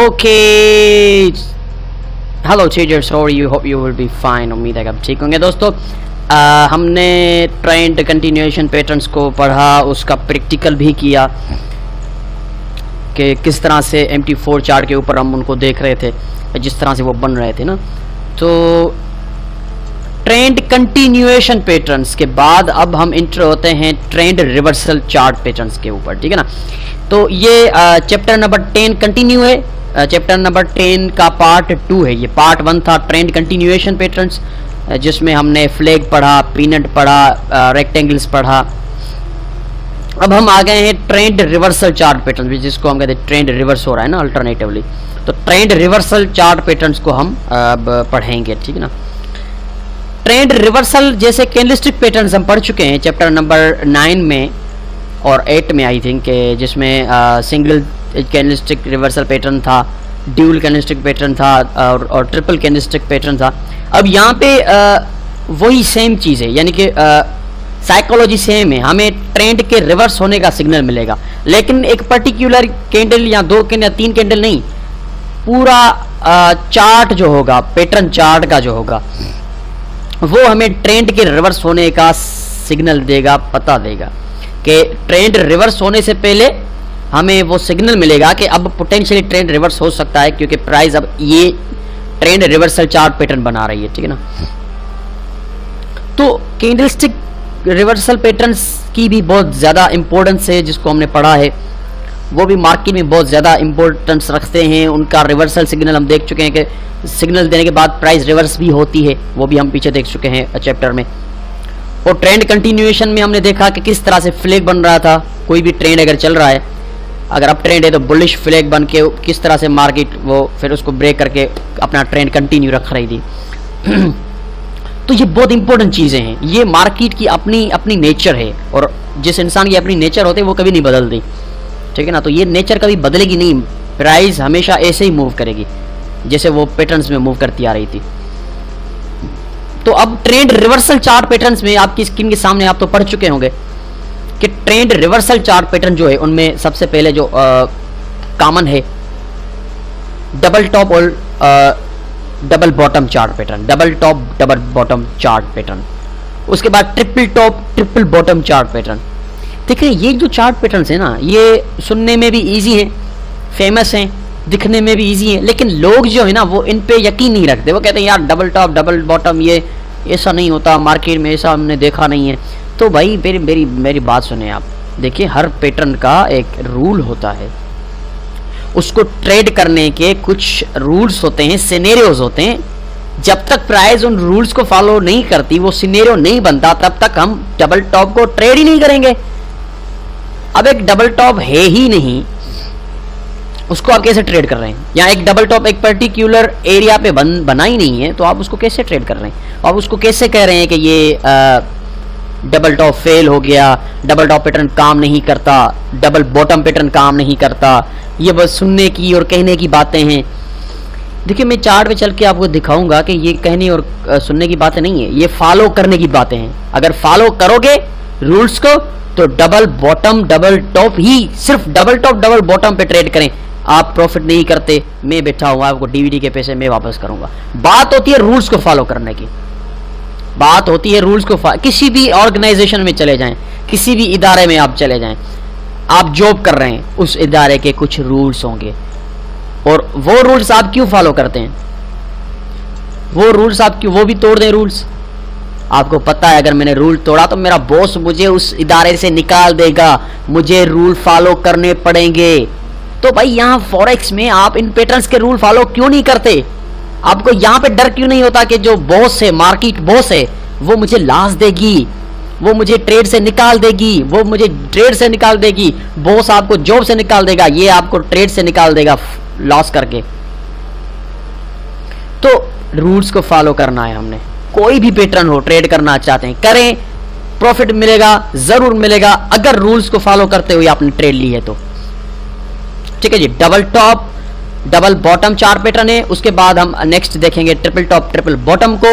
Okay hello traders, how are you? Hope you will be fine. उम्मीद है कि आप ठीक होंगे। दोस्तों हमने ट्रेंड कंटिन्यूएशन पैटर्न्स को पढ़ा, उसका प्रैक्टिकल भी किया कि किस तरह से MT4 चार्ट के ऊपर हम उनको देख रहे थे, जिस तरह से वो बन रहे थे ना। तो ट्रेंड कंटिन्यूएशन पैटर्न्स के बाद अब हम इंटर होते हैं ट्रेंड रिवर्सल चार्ट पैटर्न्स के ऊपर, ठीक है ना। तो ये चैप्टर नंबर 10 कंटिन्यू है। चैप्टर नंबर 10 का पार्ट 2 है। ये पार्ट 1 था ट्रेंड कंटिन्यूएशन पैटर्न्स, जिसमें हमने फ्लैग पढ़ा, पीनट पढ़ा, रेक्टेंगल्स पढ़ा। अब हम आ गए हैं ट्रेंड रिवर्सल चार्ट पैटर्न, जिसको हम कहते हैं ट्रेंड रिवर्स हो रहा है ना अल्टरनेटिवली। तो ट्रेंड रिवर्सल चार्ट पैटर्न्स को हम अब पढ़ेंगे, ठीक है ना। ट्रेंड रिवर्सल जैसे कैंडलस्टिक पैटर्न्स हम पढ़ चुके हैं चैप्टर नंबर 9 में और 8 में आई थिंक, जिसमें सिंगल कैंडलस्टिक रिवर्सल पैटर्न था, ड्यूल कैंडलस्टिक पैटर्न था और ट्रिपल कैंडलस्टिक पैटर्न था। अब यहाँ पे वही सेम चीज़ है, यानी कि साइकोलॉजी सेम है। हमें ट्रेंड के रिवर्स होने का सिग्नल मिलेगा, लेकिन एक पर्टिकुलर कैंडल या 2 कैंडल या 3 कैंडल नहीं, पूरा चार्ट जो होगा, पैटर्न चार्ट का जो होगा, वो हमें ट्रेंड के रिवर्स होने का सिग्नल देगा, पता देगा कि ट्रेंड रिवर्स होने से पहले हमें वो सिग्नल मिलेगा कि अब पोटेंशियली ट्रेंड रिवर्स हो सकता है, क्योंकि प्राइस अब ये ट्रेंड रिवर्सल चार्ट पैटर्न बना रही है, ठीक है ना। तो कैंडलस्टिक रिवर्सल पैटर्न्स की भी बहुत ज़्यादा इंपॉर्टेंस है, जिसको हमने पढ़ा है। वो भी मार्केट में बहुत ज़्यादा इंपॉर्टेंस रखते हैं। उनका रिवर्सल सिग्नल हम देख चुके हैं कि सिग्नल देने के बाद प्राइस रिवर्स भी होती है, वो भी हम पीछे देख चुके हैं चैप्टर में। और ट्रेंड कंटिन्यूएशन में हमने देखा कि किस तरह से फ्लैग बन रहा था। कोई भी ट्रेंड अगर चल रहा है, अगर अप ट्रेंड है तो बुलिश फ्लैग बन के किस तरह से मार्केट वो फिर उसको ब्रेक करके अपना ट्रेंड कंटिन्यू रख रही थी। तो ये बहुत इंपॉर्टेंट चीज़ें हैं। ये मार्केट की अपनी अपनी नेचर है, और जिस इंसान की अपनी नेचर होती है वो कभी नहीं बदलती, ठीक है ना। तो ये नेचर कभी बदलेगी नहीं, प्राइस हमेशा ऐसे ही मूव करेगी जैसे वो पैटर्न्स में मूव करती आ रही थी। तो अब ट्रेंड रिवर्सल चार्ट पैटर्न्स में आपकी स्क्रीन के सामने आप तो पढ़ चुके होंगे कि ट्रेंड रिवर्सल चार्ट पैटर्न जो है उनमें सबसे पहले जो कॉमन है डबल टॉप और double bottom chart pattern, double top double bottom chart pattern. उसके बाद triple top triple bottom chart pattern. देखिए ये जो चार्ट पैटर्न्स है ना, ये सुनने में भी इजी हैं, फेमस हैं, दिखने में भी इजी है, लेकिन लोग जो है ना वो इन पे यकीन नहीं रखते। वो कहते हैं यार डबल टॉप डबल बॉटम ये ऐसा नहीं होता, मार्केट में ऐसा हमने देखा नहीं है। तो भाई मेरी बात सुने आप। देखिए हर पैटर्न का एक रूल होता है, उसको ट्रेड करने के कुछ रूल्स होते हैं, सिनेरियोज होते हैं। जब तक प्राइस उन रूल्स को फॉलो नहीं करती, वो सिनेरियो नहीं बनता, तब तक हम डबल टॉप को ट्रेड ही नहीं करेंगे। अब एक डबल टॉप है ही नहीं, उसको आप कैसे ट्रेड कर रहे हैं? या एक डबल टॉप एक पर्टिकुलर एरिया पे बना ही नहीं है, तो आप उसको कैसे ट्रेड कर रहे हैं? आप उसको कैसे कह रहे हैं कि ये डबल टॉप फेल हो गया, डबल टॉप पैटर्न काम नहीं करता, डबल बॉटम पैटर्न काम नहीं करता? ये बस सुनने की और कहने की बातें हैं। देखिए मैं चार्ट पे चल के आपको दिखाऊंगा कि ये कहने और सुनने की बातें नहीं है, ये फॉलो करने की बातें हैं। अगर फॉलो करोगे रूल्स को तो डबल बॉटम डबल टॉप ही, सिर्फ डबल टॉप डबल बॉटम पे ट्रेड करें। आप प्रॉफिट नहीं करते, मैं बैठा हुआ, आपको डीवीडी के पैसे मैं वापस करूंगा। बात होती है रूल्स को फॉलो करने की, बात होती है रूल्स को। किसी भी ऑर्गेनाइजेशन में चले जाएं, किसी भी इदारे में आप चले जाएं, आप जॉब कर रहे हैं, उस इदारे के कुछ रूल्स होंगे, और वो रूल्स आप क्यों फॉलो करते हैं? वो रूल्स आप क्यों, वो भी तोड़ दें रूल्स? आपको पता है अगर मैंने रूल तोड़ा तो मेरा बॉस मुझे उस इदारे से निकाल देगा, मुझे रूल फॉलो करने पड़ेंगे। तो भाई यहाँ फॉरेक्स में आप इन पैटर्न्स के रूल फॉलो क्यों नहीं करते? आपको यहाँ पे डर क्यों नहीं होता कि जो बॉस है, मार्केट बॉस है, वो मुझे लॉस देगी, वो मुझे ट्रेड से निकाल देगी, वो मुझे ट्रेड से निकाल देगी, बॉस आपको जॉब से निकाल देगा, ये आपको ट्रेड से निकाल देगा लॉस करके। तो रूल्स को फॉलो करना है हमने। कोई भी पैटर्न हो, ट्रेड करना चाहते हैं करें, प्रॉफिट मिलेगा, जरूर मिलेगा, अगर रूल्स को फॉलो करते हुए आपने ट्रेड ली है तो, ठीक है जी। Double top double bottom chart pattern है। उसके बाद हम नेक्स्ट देखेंगे ट्रिपल टॉप ट्रिपल बॉटम को।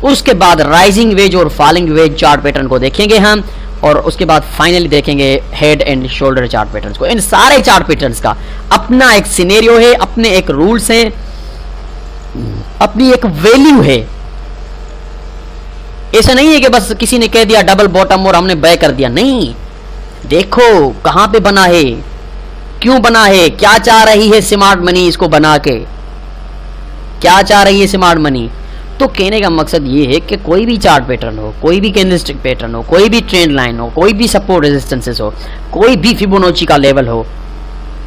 उसके बाद राइजिंग वेज और फॉलिंग वेज चार्ट पैटर्न को देखेंगे हम। और उसके बाद फाइनली देखेंगे head and shoulder chart patterns को। इन सारे चार्ट पैटर्न्स का अपना एक सिनेरियो है, अपने एक रूल्स हैं, अपनी एक वैल्यू है। ऐसा नहीं है कि बस किसी ने कह दिया डबल बॉटम और हमने बाय कर दिया, नहीं। देखो कहां पे बना है, क्यों बना है, क्या चाह रही है स्मार्ट मनी इसको बना के, क्या चाह रही है स्मार्ट मनी। तो कहने का मकसद ये है कि कोई भी चार्ट पैटर्न हो, कोई भी कैंडलस्टिक पैटर्न हो, कोई भी ट्रेंड लाइन हो, कोई भी सपोर्ट रेजिस्टेंसेस हो, कोई भी फिबोनाची का लेवल हो,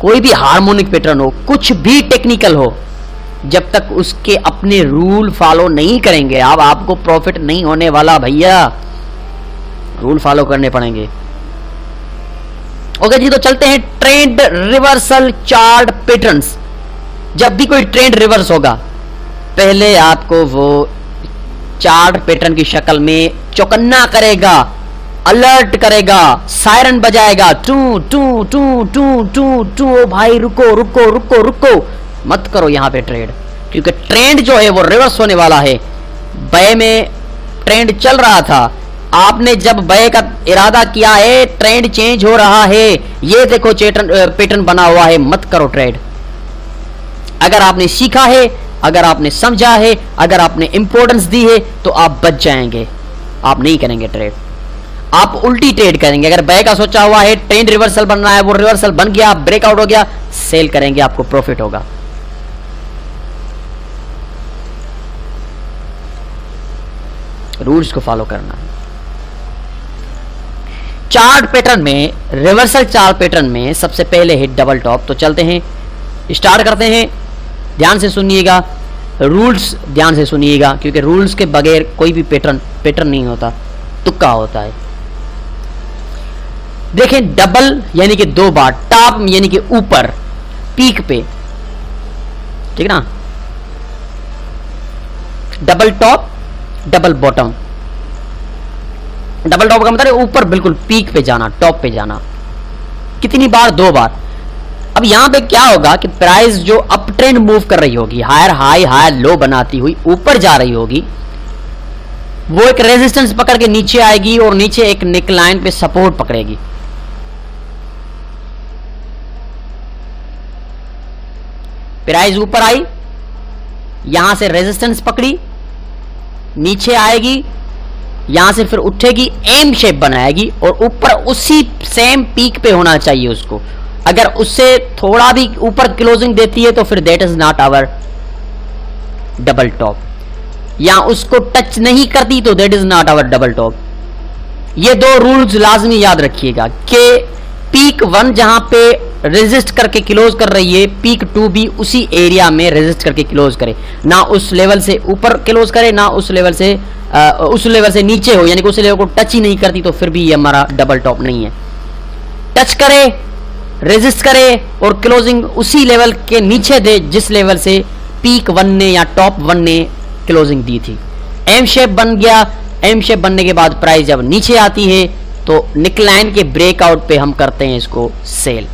कोई भी हार्मोनिक पैटर्न हो, कुछ भी टेक्निकल हो, जब तक उसके अपने रूल फॉलो नहीं करेंगे अब आपको प्रॉफिट नहीं होने वाला भैया। रूल फॉलो करने पड़ेंगे। ओके जी, तो चलते हैं ट्रेंड रिवर्सल चार्ट पैटर्न्स। जब भी कोई ट्रेंड रिवर्स होगा पहले आपको वो चार्ट पैटर्न की शक्ल में चौकन्ना करेगा, अलर्ट करेगा, सायरन बजाएगा, टू टू टू टू टू टू। भाई रुको रुको रुको रुको, मत करो यहां पे ट्रेड, क्योंकि ट्रेंड जो है वो रिवर्स होने वाला है। बाय में ट्रेंड चल रहा था, आपने जब बाय का इरादा किया है ट्रेंड चेंज हो रहा है, ये देखो पैटर्न बना हुआ है, मत करो ट्रेड। अगर आपने सीखा है, अगर आपने समझा है, अगर आपने इंपॉर्टेंस दी है तो आप बच जाएंगे, आप नहीं करेंगे ट्रेड, आप उल्टी ट्रेड करेंगे। अगर बाय का सोचा हुआ है ट्रेंड रिवर्सल बन रहा है, वो रिवर्सल बन गया, ब्रेकआउट हो गया, सेल करेंगे, आपको प्रॉफिट होगा। रूल्स को फॉलो करना है। चार्ट पैटर्न में, रिवर्सल चार्ट पैटर्न में सबसे पहले है डबल टॉप। तो चलते हैं, स्टार्ट करते हैं। ध्यान से सुनिएगा, रूल्स ध्यान से सुनिएगा, क्योंकि रूल्स के बगैर कोई भी पैटर्न नहीं होता, तुक्का होता है। देखें, डबल यानी कि दो बार, टॉप यानी कि ऊपर पीक पे, ठीक ना, double top double bottom. Double top का मतलब है ऊपर बिल्कुल पीक पे जाना, टॉप पे जाना। कितनी बार? दो बार। अब यहां पे क्या होगा कि प्राइस जो अप ट्रेंड मूव कर रही होगी, हायर हाई हायर लो बनाती हुई ऊपर जा रही होगी, वो एक रेजिस्टेंस पकड़ के नीचे आएगी और नीचे एक नेकलाइन पे सपोर्ट पकड़ेगी। प्राइस ऊपर आई, यहां से रेजिस्टेंस पकड़ी, नीचे आएगी, यहां से फिर उठेगी, एम शेप बनाएगी और ऊपर उसी सेम पीक पे होना चाहिए उसको। अगर उससे थोड़ा भी ऊपर क्लोजिंग देती है तो फिर that is not our double top, या उसको टच नहीं करती तो that is not our double top. ये दो रूल्स लाजमी याद रखिएगा कि पीक 1 जहां पे रेजिस्ट करके क्लोज कर रही है, पीक 2 भी उसी एरिया में रेजिस्ट करके क्लोज करे, ना उस लेवल से ऊपर क्लोज करे, ना उस लेवल से नीचे हो, यानी कि उस लेवल को टच ही नहीं करती, तो फिर भी ये हमारा डबल टॉप नहीं है। टच करे, रेजिस्ट करे और क्लोजिंग उसी लेवल के नीचे दे जिस लेवल से पीक 1 ने या टॉप 1 ने क्लोजिंग दी थी। एम शेप बन गया, एम शेप बनने के बाद प्राइस जब नीचे आती है तो निकलाइन के ब्रेकआउट पे हम करते हैं इसको सेल।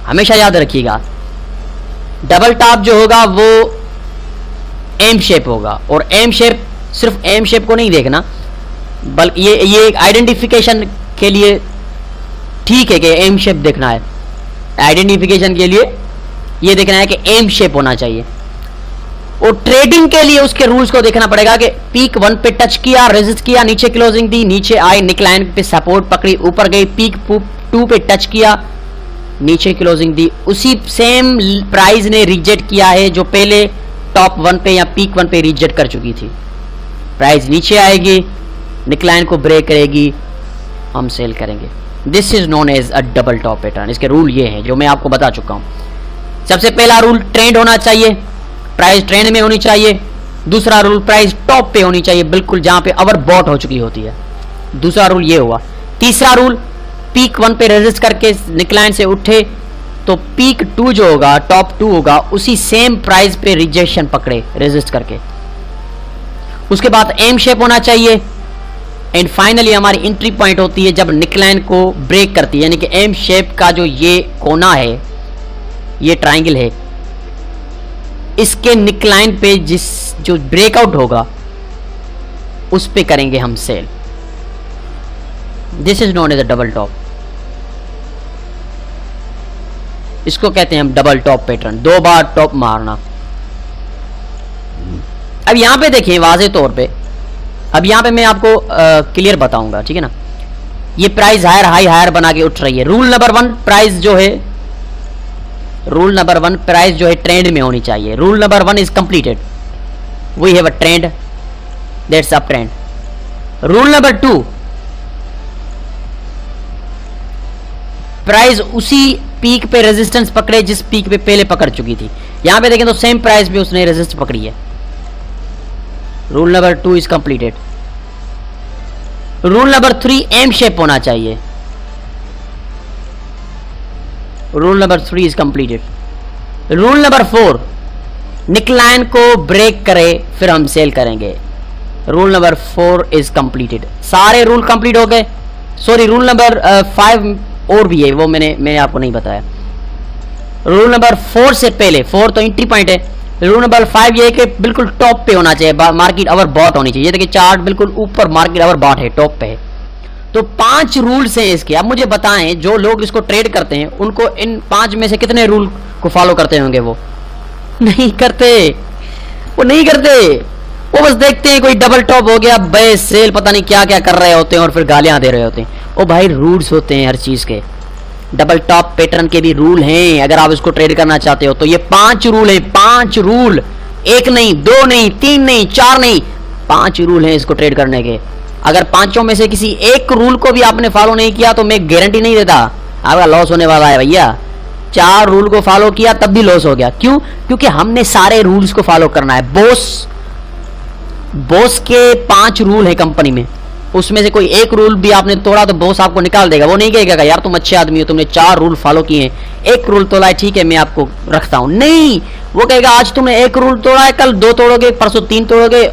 हमेशा याद रखिएगा, डबल टॉप जो होगा वो एम शेप होगा, और एम शेप सिर्फ एम शेप को नहीं देखना, बल्कि ये एक आइडेंटिफिकेशन के लिए ठीक है कि एम शेप देखना है, आइडेंटिफिकेशन के लिए ये देखना है कि एम शेप होना चाहिए। और ट्रेडिंग के लिए उसके रूल्स को देखना पड़ेगा कि पीक 1 पे टच किया, रेजिस्ट किया, नीचे क्लोजिंग दी, नीचे आई, निकलाइन पे सपोर्ट पकड़ी, ऊपर गई, पीक 2 पे टच किया, नीचे क्लोजिंग दी, उसी सेम प्राइस ने रिजेक्ट किया है जो पहले टॉप 1 पे या पीक 1 पे रिजेक्ट कर चुकी थी। प्राइस नीचे आएगी, निकलाइन को ब्रेक करेगी, हम सेल करेंगे। This is known as a double top pattern. इसके रूल ये हैं जो मैं आपको बता चुका हूं। सबसे पहला रूल, ट्रेंड होना चाहिए, प्राइस ट्रेंड में होनी चाहिए। दूसरा रूल, प्राइस टॉप पे होनी चाहिए, बिल्कुल जहां पे ओवर बॉट हो चुकी होती है। दूसरा रूल ये हुआ। तीसरा रूल, पीक 1 पे रेजिस्ट करके निकलाइन से उठे तो पीक 2 जो होगा, टॉप 2 होगा, उसी सेम प्राइस पे रिजेक्शन पकड़े रेजिस्ट करके। उसके बाद एम शेप होना चाहिए। एंड फाइनली हमारी एंट्री पॉइंट होती है जब निकलाइन को ब्रेक करती है, यानी कि एम शेप का जो ये कोना है, ये ट्राइंगल है, इसके निकलाइन पे जो ब्रेकआउट होगा उस पे करेंगे हम sell. This is known as a double top. इसको कहते हैं हम डबल टॉप पैटर्न, 2 बार टॉप मारना। अब यहां पे देखिए वाज़े तौर पे, अब यहां पे मैं आपको क्लियर बताऊंगा, ठीक है ना। ये प्राइस हायर हाई हायर बना के उठ रही है। रूल नंबर 1 प्राइस जो है, रूल नंबर 1 प्राइस जो है ट्रेंड में होनी चाहिए। Rule number 1 is completed, we have a trend, that's up trend. Rule number 2 price उसी पीक पे रेजिस्टेंस पकड़े जिस पीक पे पहले पकड़ चुकी थी। यहां पे देखें तो सेम प्राइस पे उसने रेजिस्ट पकड़ी है। Rule number 2 is completed. Rule number 3 M shape होना चाहिए। Rule number 3 is completed. Rule number 4 neckline को ब्रेक करे फिर हम सेल करेंगे। Rule number 4 is completed. सारे रूल कंप्लीट हो गए। सॉरी, रूल नंबर 5 और भी है, वो मैंने आपको नहीं बताया। रूल नंबर 4 से पहले, 4 तो एंट्री पॉइंट है। रूल नंबर 5 ये है कि बिल्कुल टॉप पे होना चाहिए, मार्केट अवर बॉट होनी चाहिए। देखिए चार्ट बिल्कुल ऊपर मार्केट अवर बॉट है, टॉप पे है। तो 5 रूल्स हैं इसके। अब मुझे बताएं, जो लोग इसको ट्रेड करते हैं उनको इन 5 में से कितने रूल को फॉलो करते होंगे? वो नहीं करते, वो नहीं करते। वो बस देखते हैं कोई डबल टॉप हो गया, बाय सेल, पता नहीं क्या क्या कर रहे होते हैं और फिर गालियां दे रहे होते हैं। ओ भाई, रूल्स होते हैं हर चीज के। डबल टॉप पैटर्न के भी रूल हैं। अगर आप इसको ट्रेड करना चाहते हो तो ये 5 रूल हैं। 5 रूल, 1 नहीं, 2 नहीं, 3 नहीं, 4 नहीं, 5 रूल हैं इसको ट्रेड करने के। अगर 5 में से किसी एक रूल को भी आपने फॉलो नहीं किया तो मैं गारंटी नहीं देता, आपका लॉस होने वाला है भैया। 4 रूल को फॉलो किया तब भी लॉस हो गया। क्यों? क्योंकि हमने सारे रूल्स को फॉलो करना है। बॉस के 5 रूल है कंपनी में, उसमें से कोई एक रूल भी आपने तोड़ा तो बॉस आपको निकाल देगा। वो नहीं कहेगा यार तुम अच्छे आदमी हो, तुमने 4 रूल फॉलो किए हैं, एक रूल तोड़ा है, ठीक है मैं आपको रखता हूं। नहीं, वो कहेगा आज तुमने एक रूल तोड़ा है, कल 2 तोड़ोगे, परसों 3 तोड़ोगे,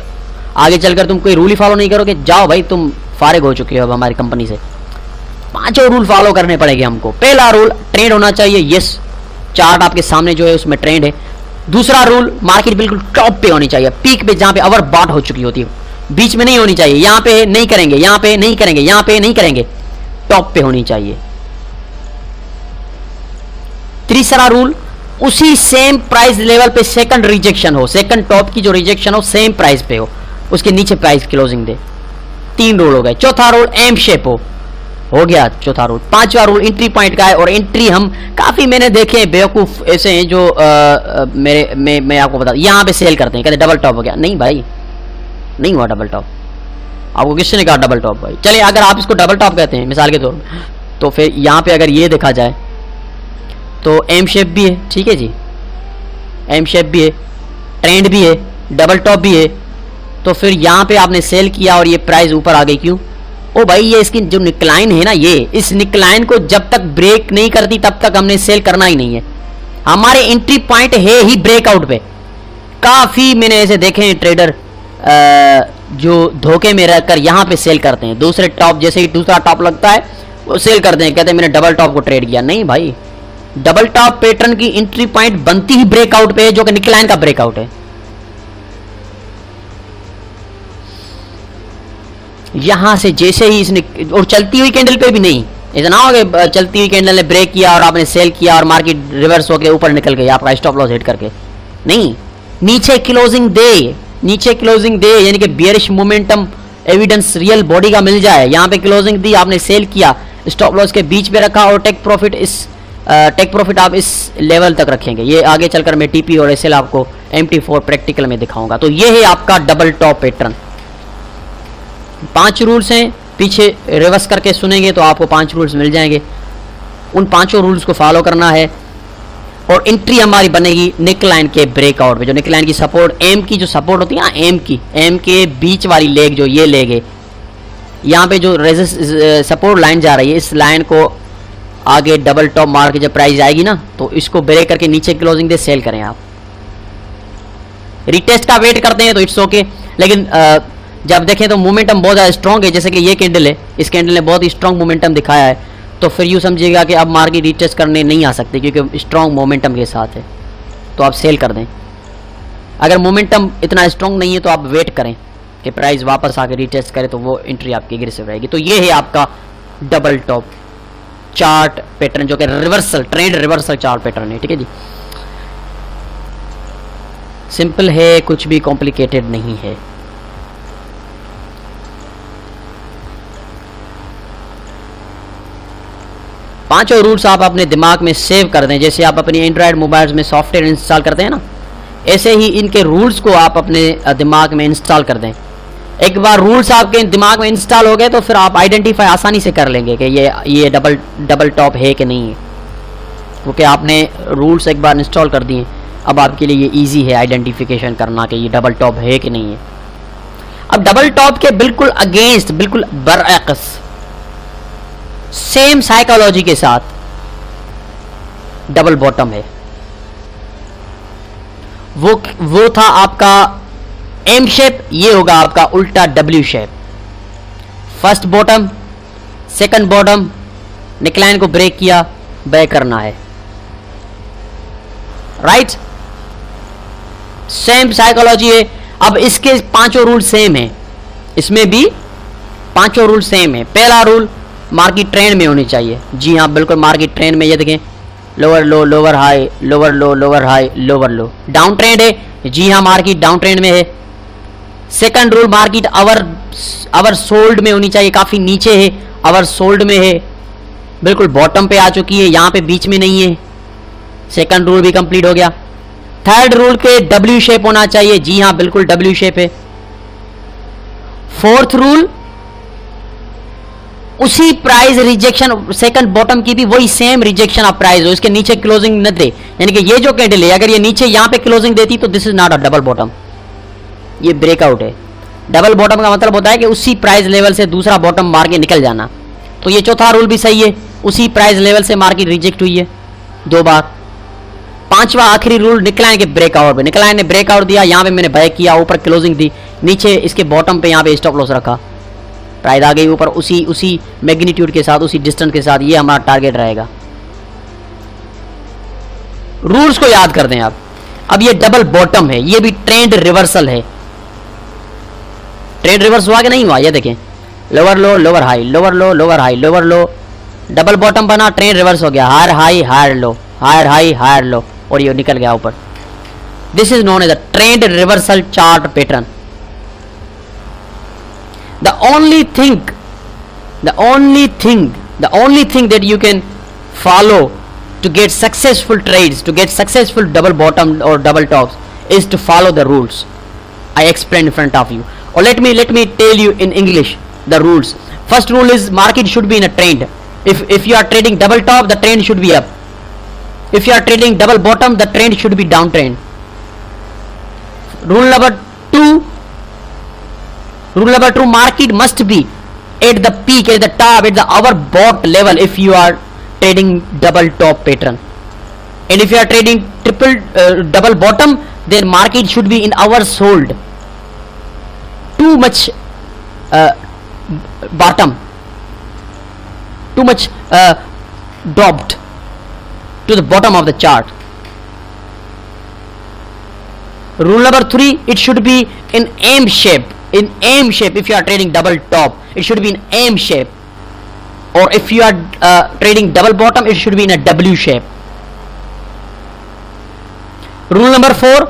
आगे चलकर तुम कोई रूल ही फॉलो नहीं करोगे। जाओ भाई, तुम फारिग हो चुके हो अब हमारी कंपनी से। 5 रूल फॉलो करने पड़ेंगे हमको। पहला रूल, ट्रेंड होना चाहिए। यस, चार्ट आपके सामने जो है उसमें ट्रेंड है। दूसरा रूल, मार्केट बिल्कुल टॉप पे होनी चाहिए, पीक पे, जहां पे ओवर बॉट हो चुकी होती है, बीच में नहीं होनी चाहिए। यहां पे नहीं करेंगे, यहां पे नहीं करेंगे, यहां पे नहीं करेंगे, टॉप पे होनी चाहिए। तीसरा रूल, उसी सेम प्राइस लेवल पे सेकंड रिजेक्शन हो, सेकंड टॉप की जो रिजेक्शन हो सेम प्राइस पे हो, उसके नीचे प्राइस क्लोजिंग दे। 3 रूल हो गए। चौथा रूल, एम शेप हो गया चौथा रूल। 5वां रूल एंट्री पॉइंट का है, और एंट्री हम काफी मैंने देखे हैं बेवकूफ ऐसे हैं जो मैं आपको बता, यहां पे सेल करते हैं, कहते डबल टॉप हो गया। नहीं भाई, नहीं हुआ डबल टॉप। आपको किसने कहा डबल टॉप? भाई चलिए, अगर आप इसको डबल टॉप कहते हैं मिसाल के तौर पर, तो फिर यहां पे अगर ये देखा जाए तो एम शेप भी है, ठीक है जी, एम शेप भी है, ट्रेंड भी है, डबल टॉप भी है। तो फिर यहां पे आपने सेल किया और ये प्राइस ऊपर आ गई, क्यों? ओ भाई, ये इसकी जो निकलाइन है ना, ये इस निकलाइन को जब तक ब्रेक नहीं करती तब तक हमने सेल करना ही नहीं है। हमारे एंट्री पॉइंट है ही ब्रेकआउट पे। काफी मैंने ऐसे देखे हैं ट्रेडर जो धोखे में रहकर यहां पे सेल करते हैं। दूसरे टॉप, जैसे ही दूसरा टॉप लगता है वो सेल करते हैं, कहते हैं मैंने डबल टॉप को ट्रेड किया। नहीं भाई, डबल टॉप पैटर्न की एंट्री पॉइंट बनती ही ब्रेकआउट पे है, जो कि निकलाइन का ब्रेकआउट है। यहां से जैसे ही इसने, और चलती हुई कैंडल पे भी नहीं, इतना हो गया चलती हुई कैंडल ने ब्रेक किया और आपने सेल किया और मार्केट रिवर्स होकर ऊपर निकल गई आपका स्टॉप लॉस हिट करके। नहीं, नीचे क्लोजिंग दे, नीचे क्लोजिंग दे, यानी कि bearish momentum evidence real body का मिल जाए। यहां पे क्लोजिंग दी, आपने सेल किया, स्टॉप लॉस के बीच पे रखा, और टेक प्रॉफिट आप इस लेवल तक रखेंगे। ये आगे चलकर मैं टीपी और एसएल आपको MT4 प्रैक्टिकल में दिखाऊंगा। तो ये है आपका डबल टॉप पैटर्न। 5 रूल्स हैं, पीछे रिवर्स करके सुनेंगे तो आपको 5 रूल्स मिल जाएंगे। उन 5 रूल्स को फॉलो करना है, और एंट्री हमारी बनेगी निकलाइन के ब्रेकआउट पे। जो निकलाइन की सपोर्ट, एम की जो सपोर्ट होती है ना, एम के बीच वाली लेग, जो ये लेग है, यहाँ पे जो सपोर्ट लाइन जा रही है, इस लाइन को आगे डबल टॉप मार के जब प्राइस आएगी ना, तो इसको ब्रेक करके नीचे क्लोजिंग दे सेल करें। आप रिटेस्ट का वेट करते हैं तो इट्स ओके, लेकिन जब देखें तो मोमेंटम बहुत ज़्यादा स्ट्रॉन्ग है, जैसे कि ये कैंडल है, इस कैंडल ने बहुत ही स्ट्रॉन्ग मोमेंटम दिखाया है, तो फिर यूँ समझिएगा कि अब मार्केट रिटेस्ट करने नहीं आ सकते, क्योंकि स्ट्रॉन्ग मोमेंटम के साथ है, तो आप सेल कर दें। अगर मोमेंटम इतना स्ट्रॉन्ग नहीं है तो आप वेट करें, कि प्राइस वापस आके रीटेस्ट करे तो वो एंट्री आपकी एग्रेसिव रहेगी। तो ये है आपका डबल टॉप चार्ट पैटर्न, जो कि reversal trend reversal chart pattern है। ठीक है जी, सिंपल है, कुछ भी कॉम्प्लिकेटेड नहीं है। पांचों रूल्स आप अपने दिमाग में सेव कर दें। जैसे आप अपनी एंड्रॉयड मोबाइल्स में सॉफ्टवेयर इंस्टॉल करते हैं ना, ऐसे ही इनके रूल्स को आप अपने दिमाग में इंस्टॉल कर दें। एक बार रूल्स आपके दिमाग में इंस्टॉल हो गए तो फिर आप आइडेंटिफाई आसानी से कर लेंगे कि ये डबल टॉप है कि नहीं है, क्योंकि आपने रूल्स एक बार इंस्टॉल कर दिए। अब आपके लिए ये इजी है आइडेंटिफिकेशन करना कि ये डबल टॉप है कि नहीं है। अब डबल टॉप के बिल्कुल अगेंस्ट, बिल्कुल बरअक्स, सेम साइकोलॉजी के साथ डबल बॉटम है। वो था आपका एम शेप, ये होगा आपका उल्टा W shape. First bottom, second bottom, neckline को ब्रेक किया, बैक करना है, राइट। सेम साइकोलॉजी है। अब इसके पांचों रूल सेम है, इसमें भी पांचों रूल सेम है। पहला रूल मार्केट ट्रेंड में होनी चाहिए। जी हाँ, बिल्कुल मार्केट ट्रेंड में। ये देखें, lower low, lower high, lower low, lower high, lower लो, डाउन ट्रेंड है। जी हाँ, मार्केट डाउन ट्रेंड में है। सेकंड रूल, मार्केट अवर सोल्ड में होनी चाहिए, काफी नीचे है, अवर सोल्ड में है, बिल्कुल बॉटम पे आ चुकी है, यहां पे बीच में नहीं है। सेकंड रूल भी कंप्लीट हो गया। थर्ड रूल के डब्ल्यू शेप होना चाहिए। जी हाँ, बिल्कुल डब्ल्यू शेप है। फोर्थ रूल, उसी प्राइस रिजेक्शन, सेकंड बॉटम की भी वही सेम रिजेक्शन ऑफ प्राइस हो, इसके नीचे क्लोजिंग न दे। यानी कि ये जो कैंडल है, अगर ये नीचे यहां पे क्लोजिंग देती तो this is not a double bottom, ये ब्रेकआउट है। डबल बॉटम का मतलब होता है कि उसी प्राइस लेवल से दूसरा बॉटम मार के निकल जाना। तो ये चौथा रूल भी सही है, उसी प्राइस लेवल से मार्केट रिजेक्ट हुई है 2 बार। पांचवा आखिरी रूल, निकलाइन के ब्रेकआउट पे, निकलाइन ने ब्रेकआउट दिया, यहां पे मैंने बाय किया, ऊपर क्लोजिंग दी, नीचे इसके बॉटम पे यहां पे स्टॉप लॉस रखा, प्राइस आ गई ऊपर उसी मैग्नीट्यूड के साथ, उसी डिस्टेंस के साथ। ये हमारा टारगेट रहेगा। रूल्स को याद कर दें आप। अब ये डबल बॉटम है, ये भी ट्रेंड रिवर्सल है। ट्रेंड रिवर्स हुआ कि नहीं हुआ? ये देखें, lower low, lower high, lower low, lower high, lower low, double bottom बना, ट्रेंड रिवर्स हो गया, higher high, higher low, higher high, higher low, और ये निकल गया ऊपर। This is known as a trend reversal chart pattern. The only thing that you can follow to get successful trades, to get successful double bottom or double tops, is to follow the rules I explained in front of you. Or let me tell you in English the rules. First rule is market should be in a trend. If you are trading double top, the trend should be up. If you are trading double bottom, the trend should be downtrend. Rule number 2, market must be at the peak, at the top, at the overbought level if you are trading double top pattern. And if you are trading double bottom, then market should be in oversold. Too much bottom, too much dropped to the bottom of the chart. Rule number 3, it should be in M shape. In M shape, if you are trading double top, it should be in M shape. Or if you are trading double bottom, it should be in a W shape. Rule number 4,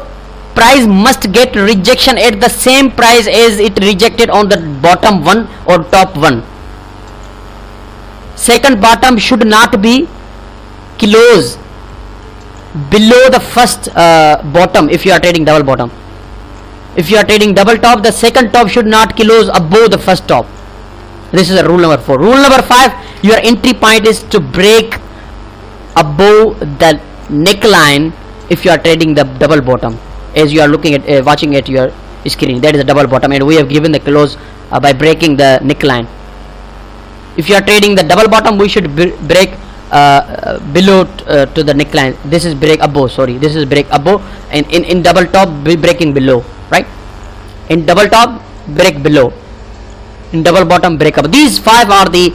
price must get rejection at the same price as it rejected on the bottom one or top one. Second bottom should not be close below the first bottom if you are trading double bottom. If you are trading double top, the second top should not close above the first top. This is a rule number 4. Rule number 5, your entry point is to break above the neckline if you are trading the double bottom. As you are looking at watching at your screen, that is a double bottom, and we have given the close by breaking the neckline. If you are trading the double bottom, we should break below to the neckline. This is break above, sorry, this is break above, and in double top we breaking below, right? In double top break below, in double bottom break up. These 5 are the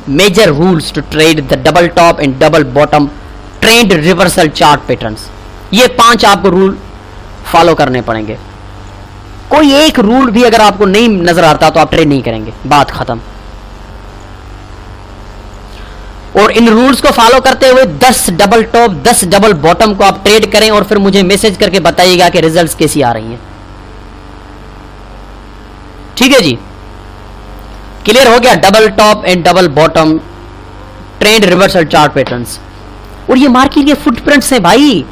major rules to trade the double top and double bottom trend reversal chart patterns. ये 5 आपको rule follow करने पड़ेंगे। कोई एक rule भी अगर आपको नहीं नजर आता तो आप ट्रेड नहीं करेंगे, बात खत्म। और इन रूल्स को फॉलो करते हुए 10 डबल टॉप 10 डबल बॉटम को आप ट्रेड करें और फिर मुझे मैसेज करके बताइएगा कि रिजल्ट्स कैसी आ रही हैं। ठीक है जी, क्लियर हो गया। Double top and double bottom trend reversal chart patterns. और ये मार्केट के फुटप्रिंट्स हैं भाई,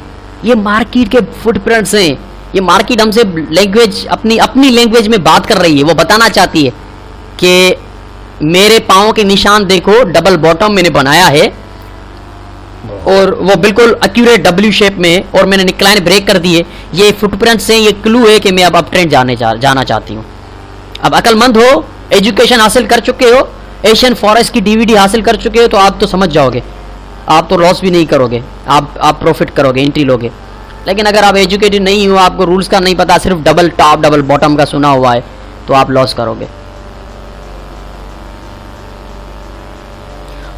ये मार्केट के फुटप्रिंट्स हैं। ये मार्केट हमसे लैंग्वेज अपनी लैंग्वेज में बात कर रही है। वो बताना चाहती है कि मेरे पांव के निशान देखो, डबल बॉटम मैंने बनाया है और वो बिल्कुल एक्यूरेट डब्ल्यू शेप में है और मैंने निकलाइन ब्रेक कर दी है। ये फुटप्रिंट्स हैं, ये क्लू है कि मैं अब अप ट्रेंड जाना चाहती हूँ। अब अकलमंद हो, एजुकेशन हासिल कर चुके हो, एशियन फॉरेस्ट की डीवीडी हासिल कर चुके हो, तो आप तो समझ जाओगे, आप तो लॉस भी नहीं करोगे, आप प्रॉफिट करोगे, एंट्री लोगे। लेकिन अगर आप एजुकेटेड नहीं हो, आपको रूल्स का नहीं पता, सिर्फ डबल टॉप डबल बॉटम का सुना हुआ है, तो आप लॉस करोगे।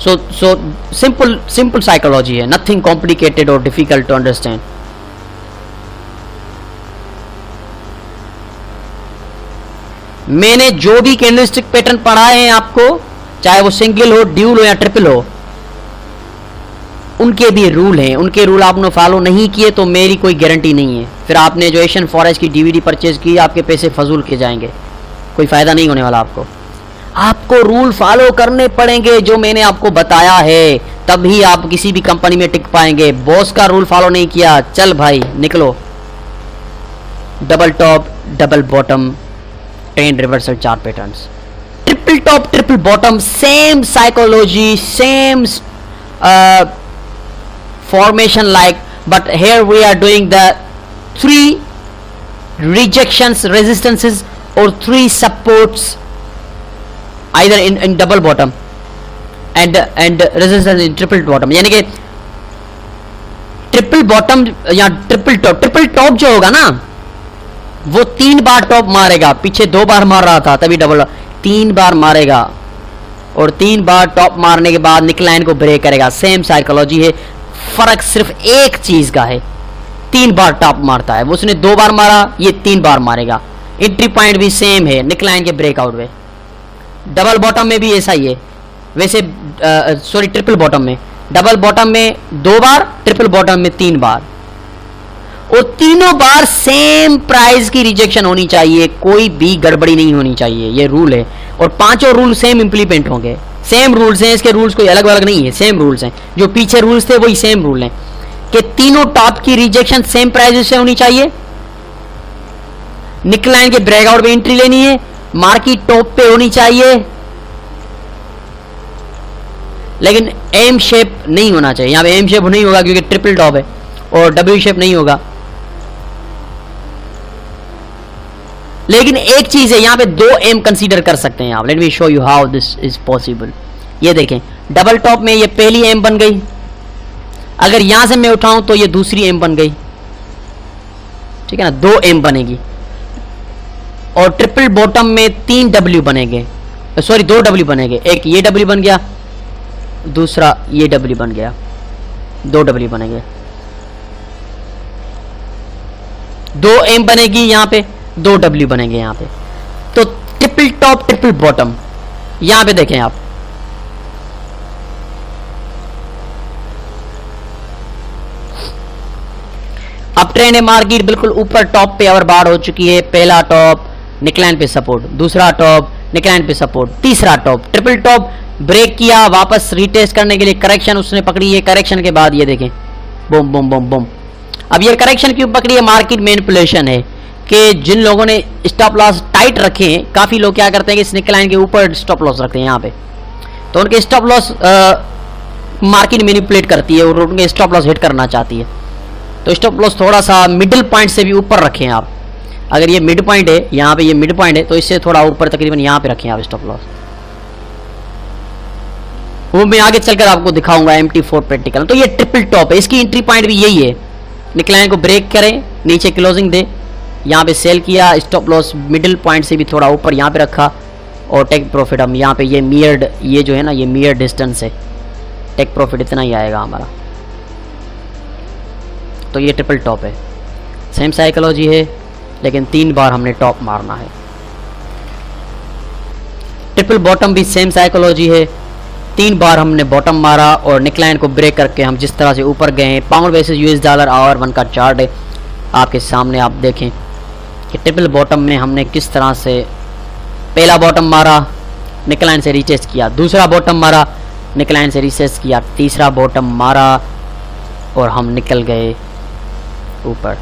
सो सिंपल साइकोलॉजी है, नथिंग कॉम्प्लिकेटेड और डिफिकल्ट टू अंडरस्टैंड। मैंने जो भी कैंडलस्टिक पैटर्न पढ़ाए हैं आपको, चाहे वो सिंगल हो, ड्यूल हो या ट्रिपल हो, उनके भी रूल हैं। उनके रूल आपने फॉलो नहीं किए तो मेरी कोई गारंटी नहीं है, फिर आपने जो एशियन फॉरेस्ट की डीवीडी परचेज की, आपके पैसे फजूल के जाएंगे, कोई फायदा नहीं होने वाला आपको। आपको रूल फॉलो करने पड़ेंगे जो मैंने आपको बताया है, तभी आप किसी भी कंपनी में टिक पाएंगे। बॉस का रूल फॉलो नहीं किया, चल भाई निकलो। Double top double bottom trend reversal chart patterns, triple top triple bottom, same psychology, same formation like, but here we are doing the 3 rejections, resistances or 3 supports either in double bottom and resistance in triple bottom। यानी कि triple bottom या triple top जो होगा ना, वो 3 बार top मारेगा, पीछे 2 बार मार रहा था तभी डबल, 3 बार मारेगा और 3 बार टॉप मारने के बाद निकलाइन को ब्रेक करेगा। सेम साइकोलॉजी है, फर्क सिर्फ एक चीज का है, 3 बार टॉप मारता है, उसने 2 बार मारा, ये 3 बार मारेगा। एंट्री पॉइंट भी सेम है निकलाइन के ब्रेकआउट में। डबल बॉटम में भी ऐसा ही है, वैसे सॉरी ट्रिपल बॉटम में, डबल बॉटम में 2 बार, ट्रिपल बॉटम में 3 बार, और तीनों बार सेम प्राइस की रिजेक्शन होनी चाहिए, कोई भी गड़बड़ी नहीं होनी चाहिए, ये रूल है। और पांचों रूल सेम इंप्लीमेंट होंगे, सेम रूल्स हैं, इसके रूल्स कोई अलग अलग नहीं है, सेम रूल्स हैं। जो पीछे रूल्स थे वही सेम रूल हैं कि तीनों टॉप की रिजेक्शन सेम प्राइस से होनी चाहिए, निकलाइन के ब्रेकआउट में एंट्री लेनी है, मार्केट टॉप पे होनी चाहिए, लेकिन एम शेप नहीं होना चाहिए। यहां पे एम शेप नहीं होगा क्योंकि ट्रिपल टॉप है, और डब्ल्यू शेप नहीं होगा। लेकिन एक चीज है, यहां पे 2 एम कंसीडर कर सकते हैं आप। Let me show you how this is possible. ये देखें, डबल टॉप में ये पहली एम बन गई, अगर यहां से मैं उठाऊं तो ये दूसरी एम बन गई, ठीक है ना, 2 एम बनेगी। और ट्रिपल बॉटम में 3 डब्ल्यू बनेंगे, सॉरी 2 डब्ल्यू बनेंगे, एक ये डब्ल्यू बन गया, दूसरा ये डब्ल्यू बन गया, 2 डब्ल्यू बनेंगे, 2 एम बनेगी यहां पे, 2 डब्ल्यू बनेंगे यहां पे। तो ट्रिपल टॉप ट्रिपल बॉटम, यहां पे देखें आप, अब ट्रेंड है मार्केट बिल्कुल ऊपर टॉप पे और बार हो चुकी है। पहला टॉप निकलाइन पे सपोर्ट, दूसरा टॉप निकलाइन पे सपोर्ट, तीसरा टॉप ट्रिपल टॉप ब्रेक किया, वापस रीटेस्ट करने के लिए करेक्शन उसने पकड़ी है। करेक्शन के बाद ये देखें बूम बूम बूम बूम। अब ये करेक्शन क्यों पकड़ी है? मार्केट मैनिपुलेशन है कि जिन लोगों ने स्टॉप लॉस टाइट रखे हैं, काफी लोग क्या करते हैं कि इस निकलाइन के ऊपर स्टॉप लॉस रखते हैं यहाँ पे, तो उनके स्टॉप लॉस मार्केट मैनिपुलेट करती है और उनके स्टॉप लॉस हिट करना चाहती है। तो स्टॉप लॉस थोड़ा सा मिडिल पॉइंट से भी ऊपर रखें आप। अगर ये मिड पॉइंट है, यहाँ पे ये मिड पॉइंट है, तो इससे थोड़ा ऊपर तकरीबन यहाँ पे रखें आप स्टॉप लॉस। वो मैं आगे चलकर आपको दिखाऊंगा MT4 प्रैक्टिकल। तो ये ट्रिपल टॉप है, इसकी एंट्री पॉइंट भी यही है, निकलाइन को ब्रेक करें, नीचे क्लोजिंग दे, यहाँ पे सेल किया, स्टॉप लॉस मिडिल पॉइंट से भी थोड़ा ऊपर यहाँ पे रखा और टेक प्रॉफिट हम यहाँ पे ये मियर्ड, ये जो है ना ये मियर्ड डिस्टेंस है, टेक प्रॉफिट इतना ही आएगा हमारा। तो ये ट्रिपल टॉप है, सेम साइकोलॉजी है, लेकिन 3 बार हमने टॉप मारना है। ट्रिपल बॉटम भी सेम साइकोलॉजी है, 3 बार हमने बॉटम मारा और नेकलाइन को ब्रेक करके हम जिस तरह से ऊपर गए हैं। Pound basis US dollar hour 1 का चार्ट है आपके सामने, आप देखें कि ट्रिपल बॉटम में हमने किस तरह से पहला बॉटम मारा, नेकलाइन से रीटेस्ट किया, दूसरा बॉटम मारा, नेकलाइन से रीटेस्ट किया, तीसरा बॉटम मारा और हम निकल गए ऊपर।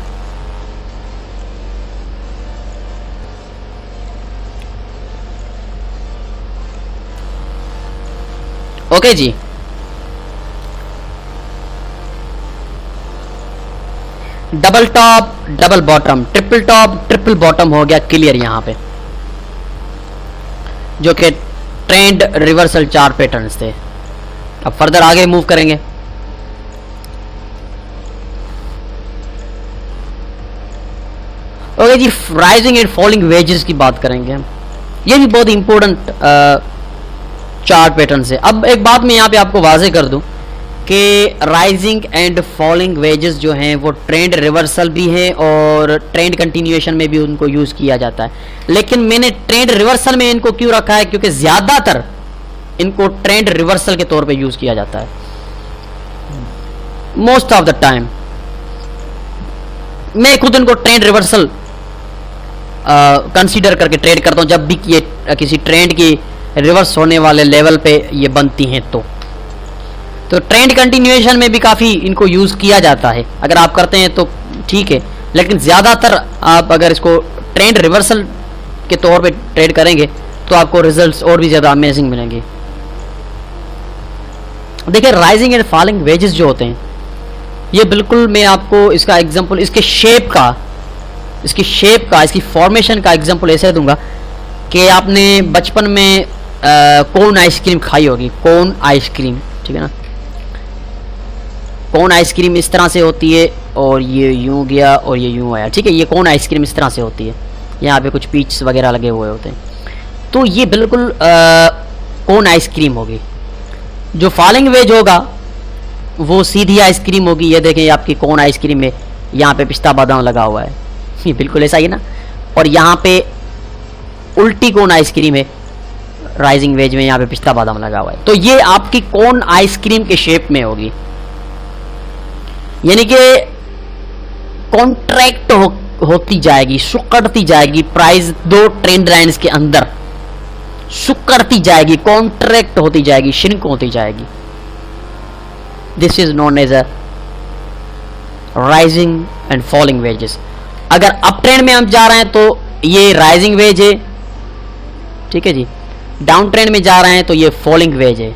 ओके जी, double top double bottom, triple top triple bottom हो गया क्लियर यहां पे, जो कि ट्रेंड रिवर्सल 4 पैटर्न्स थे। अब फर्दर आगे मूव करेंगे। ओके जी, राइजिंग एंड फॉलिंग वेजेस की बात करेंगे। ये भी बहुत इंपॉर्टेंट चार्ट पैटर्न से। अब एक बात मैं यहाँ पे आपको वाजे कर दूं कि राइजिंग एंड फॉलिंग वेजेस जो हैं वो ट्रेंड रिवर्सल भी है और ट्रेंड कंटिन्यूएशन में भी उनको यूज किया जाता है, लेकिन मैंने ट्रेंड रिवर्सल में इनको क्यों रखा है, क्योंकि ज्यादातर इनको ट्रेंड रिवर्सल के तौर पे यूज किया जाता है। मोस्ट ऑफ द टाइम मैं खुद इनको ट्रेंड रिवर्सल कंसीडर करके ट्रेड करता हूं जब भी ये किसी ट्रेंड की रिवर्स होने वाले लेवल पे ये बनती हैं। तो ट्रेंड कंटिन्यूएशन में भी काफ़ी इनको यूज़ किया जाता है, अगर आप करते हैं तो ठीक है, लेकिन ज़्यादातर आप अगर इसको ट्रेंड रिवर्सल के तौर पे ट्रेड करेंगे तो आपको रिजल्ट्स और भी ज़्यादा अमेजिंग मिलेंगे। देखिए, राइजिंग एंड फॉलिंग वेजेस जो होते हैं ये बिल्कुल, मैं आपको इसका एग्जांपल इसकी शेप का इसकी फॉर्मेशन का एग्जांपल ऐसे दूंगा कि आपने बचपन में कोन आइसक्रीम खाई होगी, कोन आइसक्रीम, ठीक है ना। कोन आइसक्रीम इस तरह से होती है और ये यूं गया और ये यूं आया, ठीक है। ये कोन आइसक्रीम इस तरह से होती है, यहाँ पे कुछ पीच वगैरह लगे हुए होते हैं, तो ये बिल्कुल कोन आइसक्रीम होगी। जो फॉलिंग वेज होगा वो सीधी आइसक्रीम होगी। ये देखें, आपकी कोन आइसक्रीम में यहाँ पे पिस्ता बादाम लगा हुआ है, ये बिल्कुल ऐसा ही ना। और यहाँ पे उल्टी कोन आइसक्रीम है, राइजिंग वेज में यहाँ पे पिस्ता बादाम लगा हुआ है, तो ये आपकी कोन आइसक्रीम के शेप में होगी, यानी कि कॉन्ट्रैक्ट होती जाएगी, सुकड़ती जाएगी प्राइस दो ट्रेंड लाइंस के अंदर, सुकड़ती जाएगी, कॉन्ट्रैक्ट होती जाएगी, श्रिंक होती जाएगी। This is known as a rising and falling wedges. अगर अप ट्रेंड में हम जा रहे हैं तो ये राइजिंग वेज है, ठीक है जी। डाउन ट्रेंड में जा रहे हैं तो ये फॉलिंग वेज है।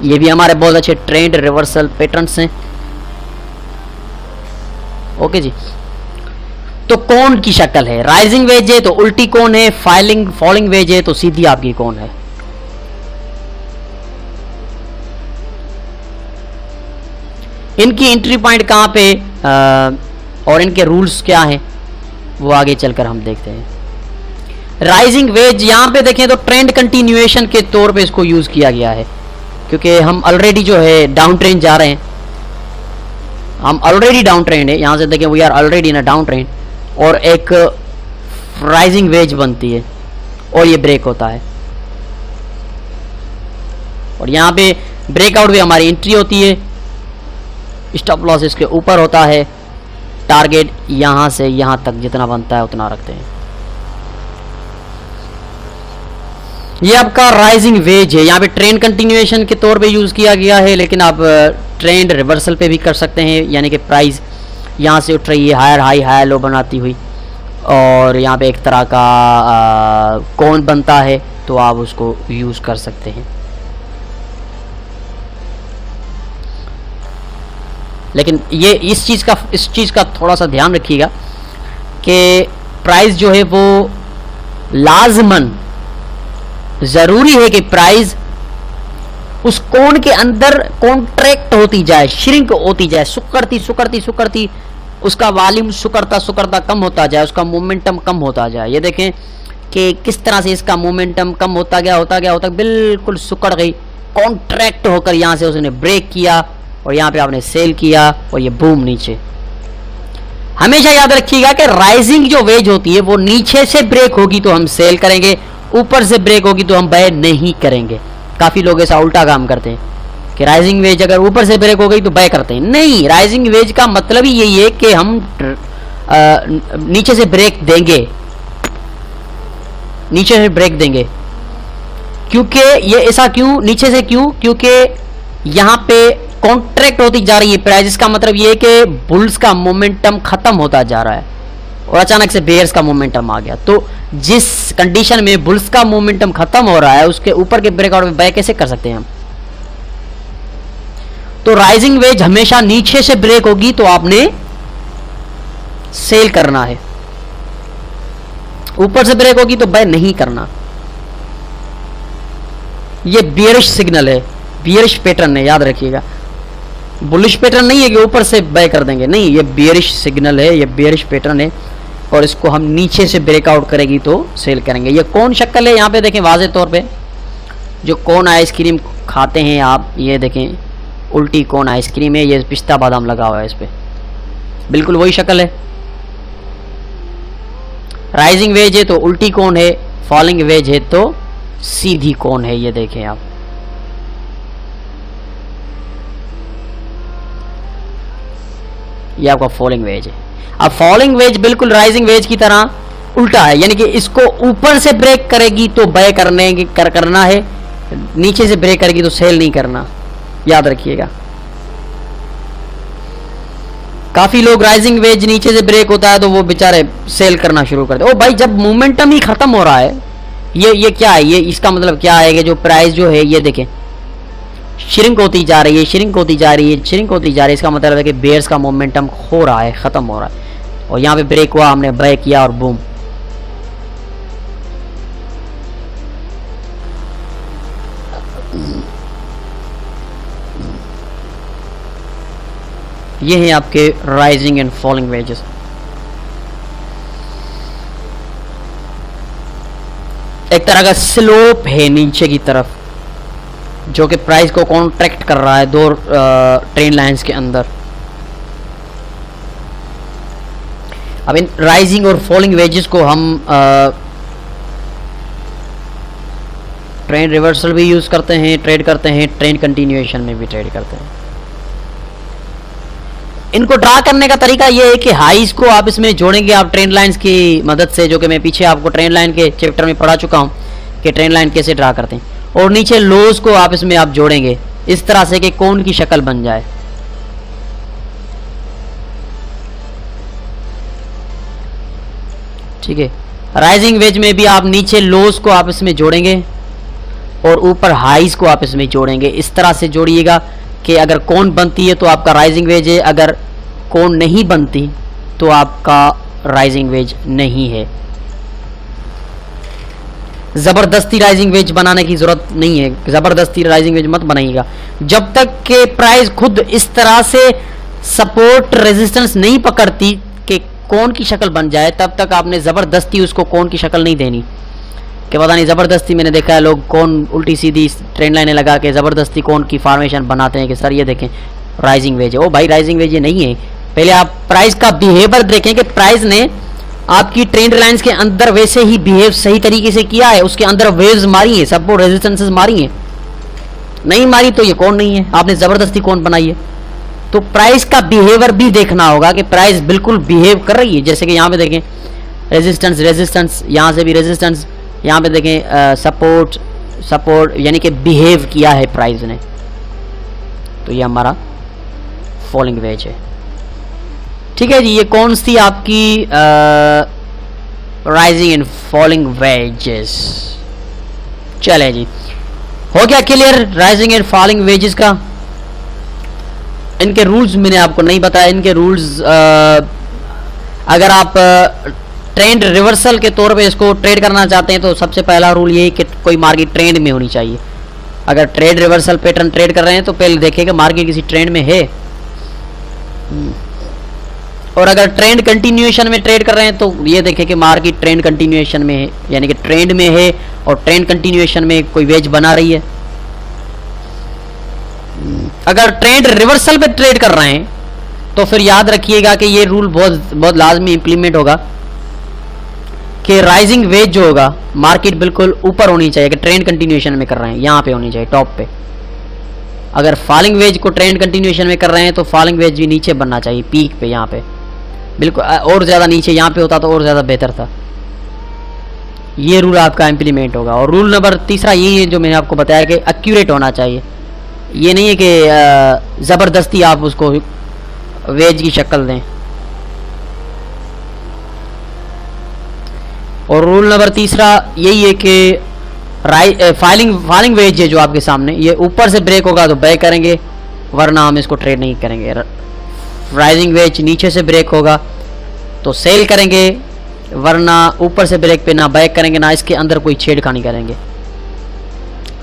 ये भी हमारे बहुत अच्छे ट्रेंड रिवर्सल पैटर्न्स हैं। ओके जी, तो कौन की शक्ल है, राइजिंग वेज है तो उल्टी कौन है, फॉलिंग वेज है तो सीधी आपकी कौन है। इनकी एंट्री पॉइंट कहां पे और इनके रूल्स क्या हैं वो आगे चलकर हम देखते हैं। राइजिंग वेज यहां पे देखें तो ट्रेंड कंटिन्यूएशन के तौर पे इसको यूज किया गया है, क्योंकि हम ऑलरेडी जो है डाउन ट्रेंड जा रहे हैं, हम ऑलरेडी डाउन ट्रेंड है। यहां से देखें we are already in a down trend और एक राइजिंग वेज बनती है और ये ब्रेक होता है, और यहां पे ब्रेकआउट भी हमारी एंट्री होती है। स्टॉप लॉस इसके ऊपर होता है, टारगेट यहां से यहां तक जितना बनता है उतना रखते हैं। ये आपका राइजिंग वेज है, यहाँ पे ट्रेंड कंटिन्यूएशन के तौर पे यूज किया गया है, लेकिन आप ट्रेंड रिवर्सल पे भी कर सकते हैं, यानी कि प्राइस यहाँ से उठ रही है हायर हाई हायर लो बनाती हुई, और यहाँ पे एक तरह का कौन बनता है तो आप उसको यूज कर सकते हैं। लेकिन ये इस चीज़ का थोड़ा सा ध्यान रखिएगा कि प्राइस जो है वो लाजमन ज़रूरी है कि प्राइस उस कोण के अंदर कॉन्ट्रैक्ट होती जाए, श्रिंक होती जाए, सुकड़ती उसका वॉल्यूम सुकड़ता कम होता जाए, उसका मोमेंटम कम होता जाए। ये देखें कि किस तरह से इसका मोमेंटम कम होता गया, बिल्कुल सुकड़ गई, कॉन्ट्रैक्ट होकर यहाँ से उसने ब्रेक किया और यहाँ पे आपने सेल किया और ये बूम नीचे। हमेशा याद रखिएगा कि राइजिंग जो वेज होती है वो नीचे से ब्रेक होगी तो हम सेल करेंगे, ऊपर से ब्रेक होगी तो हम बाय नहीं करेंगे। काफी लोग ऐसा उल्टा काम करते हैं कि राइजिंग वेज अगर ऊपर से ब्रेक हो गई तो बाय करते हैं। नहीं, राइजिंग वेज का मतलब ही यही है कि हम नीचे से ब्रेक देंगे, नीचे से ब्रेक देंगे। क्योंकि ये ऐसा क्यों, नीचे से क्यों? क्योंकि यहां पे कॉन्ट्रैक्ट होती जा रही है प्राइस। का मतलब ये है कि बुल्स का मोमेंटम खत्म होता जा रहा है और अचानक से बेयर्स का मोमेंटम आ गया। तो जिस कंडीशन में बुल्स का मोमेंटम खत्म हो रहा है उसके ऊपर के ब्रेकआउट में बाय कैसे कर सकते हैं हम? तो राइजिंग वेज हमेशा नीचे से ब्रेक होगी तो आपने सेल करना है, ऊपर से ब्रेक होगी तो बाय नहीं करना। ये बियरिश सिग्नल है, बियरिश पैटर्न है, याद रखिएगा। बुलिश पैटर्न नहीं है कि ऊपर से बाय कर देंगे, नहीं, ये बियरिश सिग्नल है, ये बियरिश पैटर्न है और इसको हम नीचे से ब्रेकआउट करेगी तो सेल करेंगे। ये कौन शक्ल है यहाँ पे देखें वाज़े तौर पे, जो कौन आइसक्रीम खाते हैं आप, ये देखें उल्टी कौन आइसक्रीम है, ये पिस्ता बादाम लगा हुआ है इस पे, बिल्कुल वही शक्ल है। राइजिंग वेज है तो उल्टी कौन है, फॉलिंग वेज है तो सीधी कौन है, ये देखें आप। ये आपका फॉलिंग वेज है। अब फॉलिंग वेज बिल्कुल राइजिंग वेज की तरह उल्टा है, यानी कि इसको ऊपर से ब्रेक करेगी तो बाय करना है, नीचे से ब्रेक करेगी तो सेल नहीं करना, याद रखिएगा। काफी लोग राइजिंग वेज नीचे से ब्रेक होता है तो वो बेचारे सेल करना शुरू करते हैं। ओ भाई, जब मोमेंटम ही खत्म हो रहा है, ये क्या है, ये इसका मतलब क्या है कि जो प्राइस जो है ये देखें श्रिंक होती जा रही है, श्रिंक होती जा रही है, श्रिंक होती जा रही है। इसका मतलब है कि बेयर्स का मोमेंटम हो रहा है, खत्म हो रहा है और यहाँ पे ब्रेक हुआ, हमने बाय किया और बूम। ये हैं आपके राइजिंग एंड फॉलिंग वेजेस। एक तरह का स्लोप है नीचे की तरफ जो कि प्राइस को कॉन्ट्रैक्ट कर रहा है दो ट्रेन लाइंस के अंदर। अब इन राइजिंग और फॉलिंग वेजेस को हम ट्रेंड रिवर्सल भी यूज करते हैं, ट्रेड करते हैं, ट्रेंड कंटिन्यूएशन में भी ट्रेड करते हैं। इनको ड्रा करने का तरीका ये है कि हाइज को आप इसमें जोड़ेंगे आप ट्रेंड लाइंस की मदद से, जो कि मैं पीछे आपको ट्रेंड लाइन के चैप्टर में पढ़ा चुका हूं कि ट्रेंड लाइन कैसे ड्रा करते हैं। और नीचे लोज को आप इसमें आप जोड़ेंगे इस तरह से कि कोन की शक्ल बन जाए। ठीक है, राइजिंग वेज में भी आप नीचे लोज को आप इसमें जोड़ेंगे और ऊपर हाइज को आप इसमें जोड़ेंगे। इस तरह से जोड़िएगा कि अगर कोन बनती है तो आपका राइजिंग वेज है, अगर कोन नहीं बनती तो आपका राइजिंग वेज नहीं है। जबरदस्ती राइजिंग वेज बनाने की जरूरत नहीं है, जबरदस्ती राइजिंग वेज मत बनाइएगा। जब तक के प्राइस खुद इस तरह से सपोर्ट रेजिस्टेंस नहीं पकड़ती कि कोन की शक्ल बन जाए, तब तक आपने जबरदस्ती उसको कोन की शक्ल नहीं देनी। कि पता नहीं, जबरदस्ती मैंने देखा है लोग कोन उल्टी सीधी ट्रेंड लाइनें लगा के जबरदस्ती कोन की फॉर्मेशन बनाते हैं कि सर ये देखें राइजिंग वेज है। ओ भाई, राइजिंग वेज ये नहीं है। पहले आप प्राइस का बिहेवियर देखें कि प्राइस ने आपकी ट्रेंड लाइंस के अंदर वैसे ही बिहेव सही तरीके से किया है, उसके अंदर वेव्स मारी है, सपोर्ट रेजिस्टेंसेस मारी है। नहीं मारी तो ये कौन नहीं है, आपने जबरदस्ती कौन बनाई है। तो प्राइस का बिहेवियर भी देखना होगा कि प्राइस बिल्कुल बिहेव कर रही है। जैसे कि यहाँ पे देखें रेजिस्टेंस, रेजिस्टेंस, यहाँ से भी रेजिस्टेंस, यहाँ पे देखें सपोर्ट, सपोर्ट, यानी कि बिहेव किया है प्राइस ने। तो ये हमारा फॉलिंग वेज है। ठीक है जी, ये कौन सी आपकी राइजिंग एंड फॉलिंग वेजेस। चले जी, हो गया clear rising and falling wages का। इनके रूल्स मैंने आपको नहीं बताया। इनके रूल्स अगर आप ट्रेंड रिवर्सल के तौर पे इसको ट्रेड करना चाहते हैं तो सबसे पहला रूल ये है कि कोई मार्केट ट्रेंड में होनी चाहिए। अगर ट्रेड रिवर्सल पैटर्न ट्रेड कर रहे हैं तो पहले देखिए कि मार्केट किसी ट्रेंड में है, और अगर ट्रेंड कंटिन्यूएशन में ट्रेड कर रहे हैं तो ये देखें कि मार्केट ट्रेंड कंटिन्यूएशन में है, यानी कि ट्रेंड में है और ट्रेंड कंटिन्यूएशन में कोई वेज बना रही है। अगर ट्रेंड रिवर्सल पे ट्रेड कर रहे हैं तो फिर याद रखिएगा कि ये रूल बहुत बहुत लाजमी इंप्लीमेंट होगा कि राइजिंग वेज जो होगा मार्केट बिल्कुल ऊपर होनी चाहिए। अगर ट्रेंड कंटिन्यूएशन में कर रहे हैं यहाँ पे होनी चाहिए टॉप पे। अगर फॉलिंग वेज को ट्रेंड कंटिन्यूएशन में कर रहे हैं तो फॉलिंग वेज भी नीचे बनना चाहिए पीक पे, यहाँ पे बिल्कुल, और ज़्यादा नीचे यहाँ पे होता तो और ज़्यादा बेहतर था। ये रूल आपका इम्प्लीमेंट होगा। और रूल नंबर तीसरा यही है जो मैंने आपको बताया कि एक्यूरेट होना चाहिए। ये नहीं है कि ज़बरदस्ती आप उसको वेज की शक्ल दें। और रूल नंबर तीसरा यही है कि फॉलिंग वेज है जो आपके सामने, ये ऊपर से ब्रेक होगा तो बाय करेंगे, वरना हम इसको ट्रेड नहीं करेंगे। राइजिंग वेज नीचे से ब्रेक होगा तो सेल करेंगे, वरना ऊपर से ब्रेक पे ना बाय करेंगे, ना इसके अंदर कोई छेड़खानी करेंगे,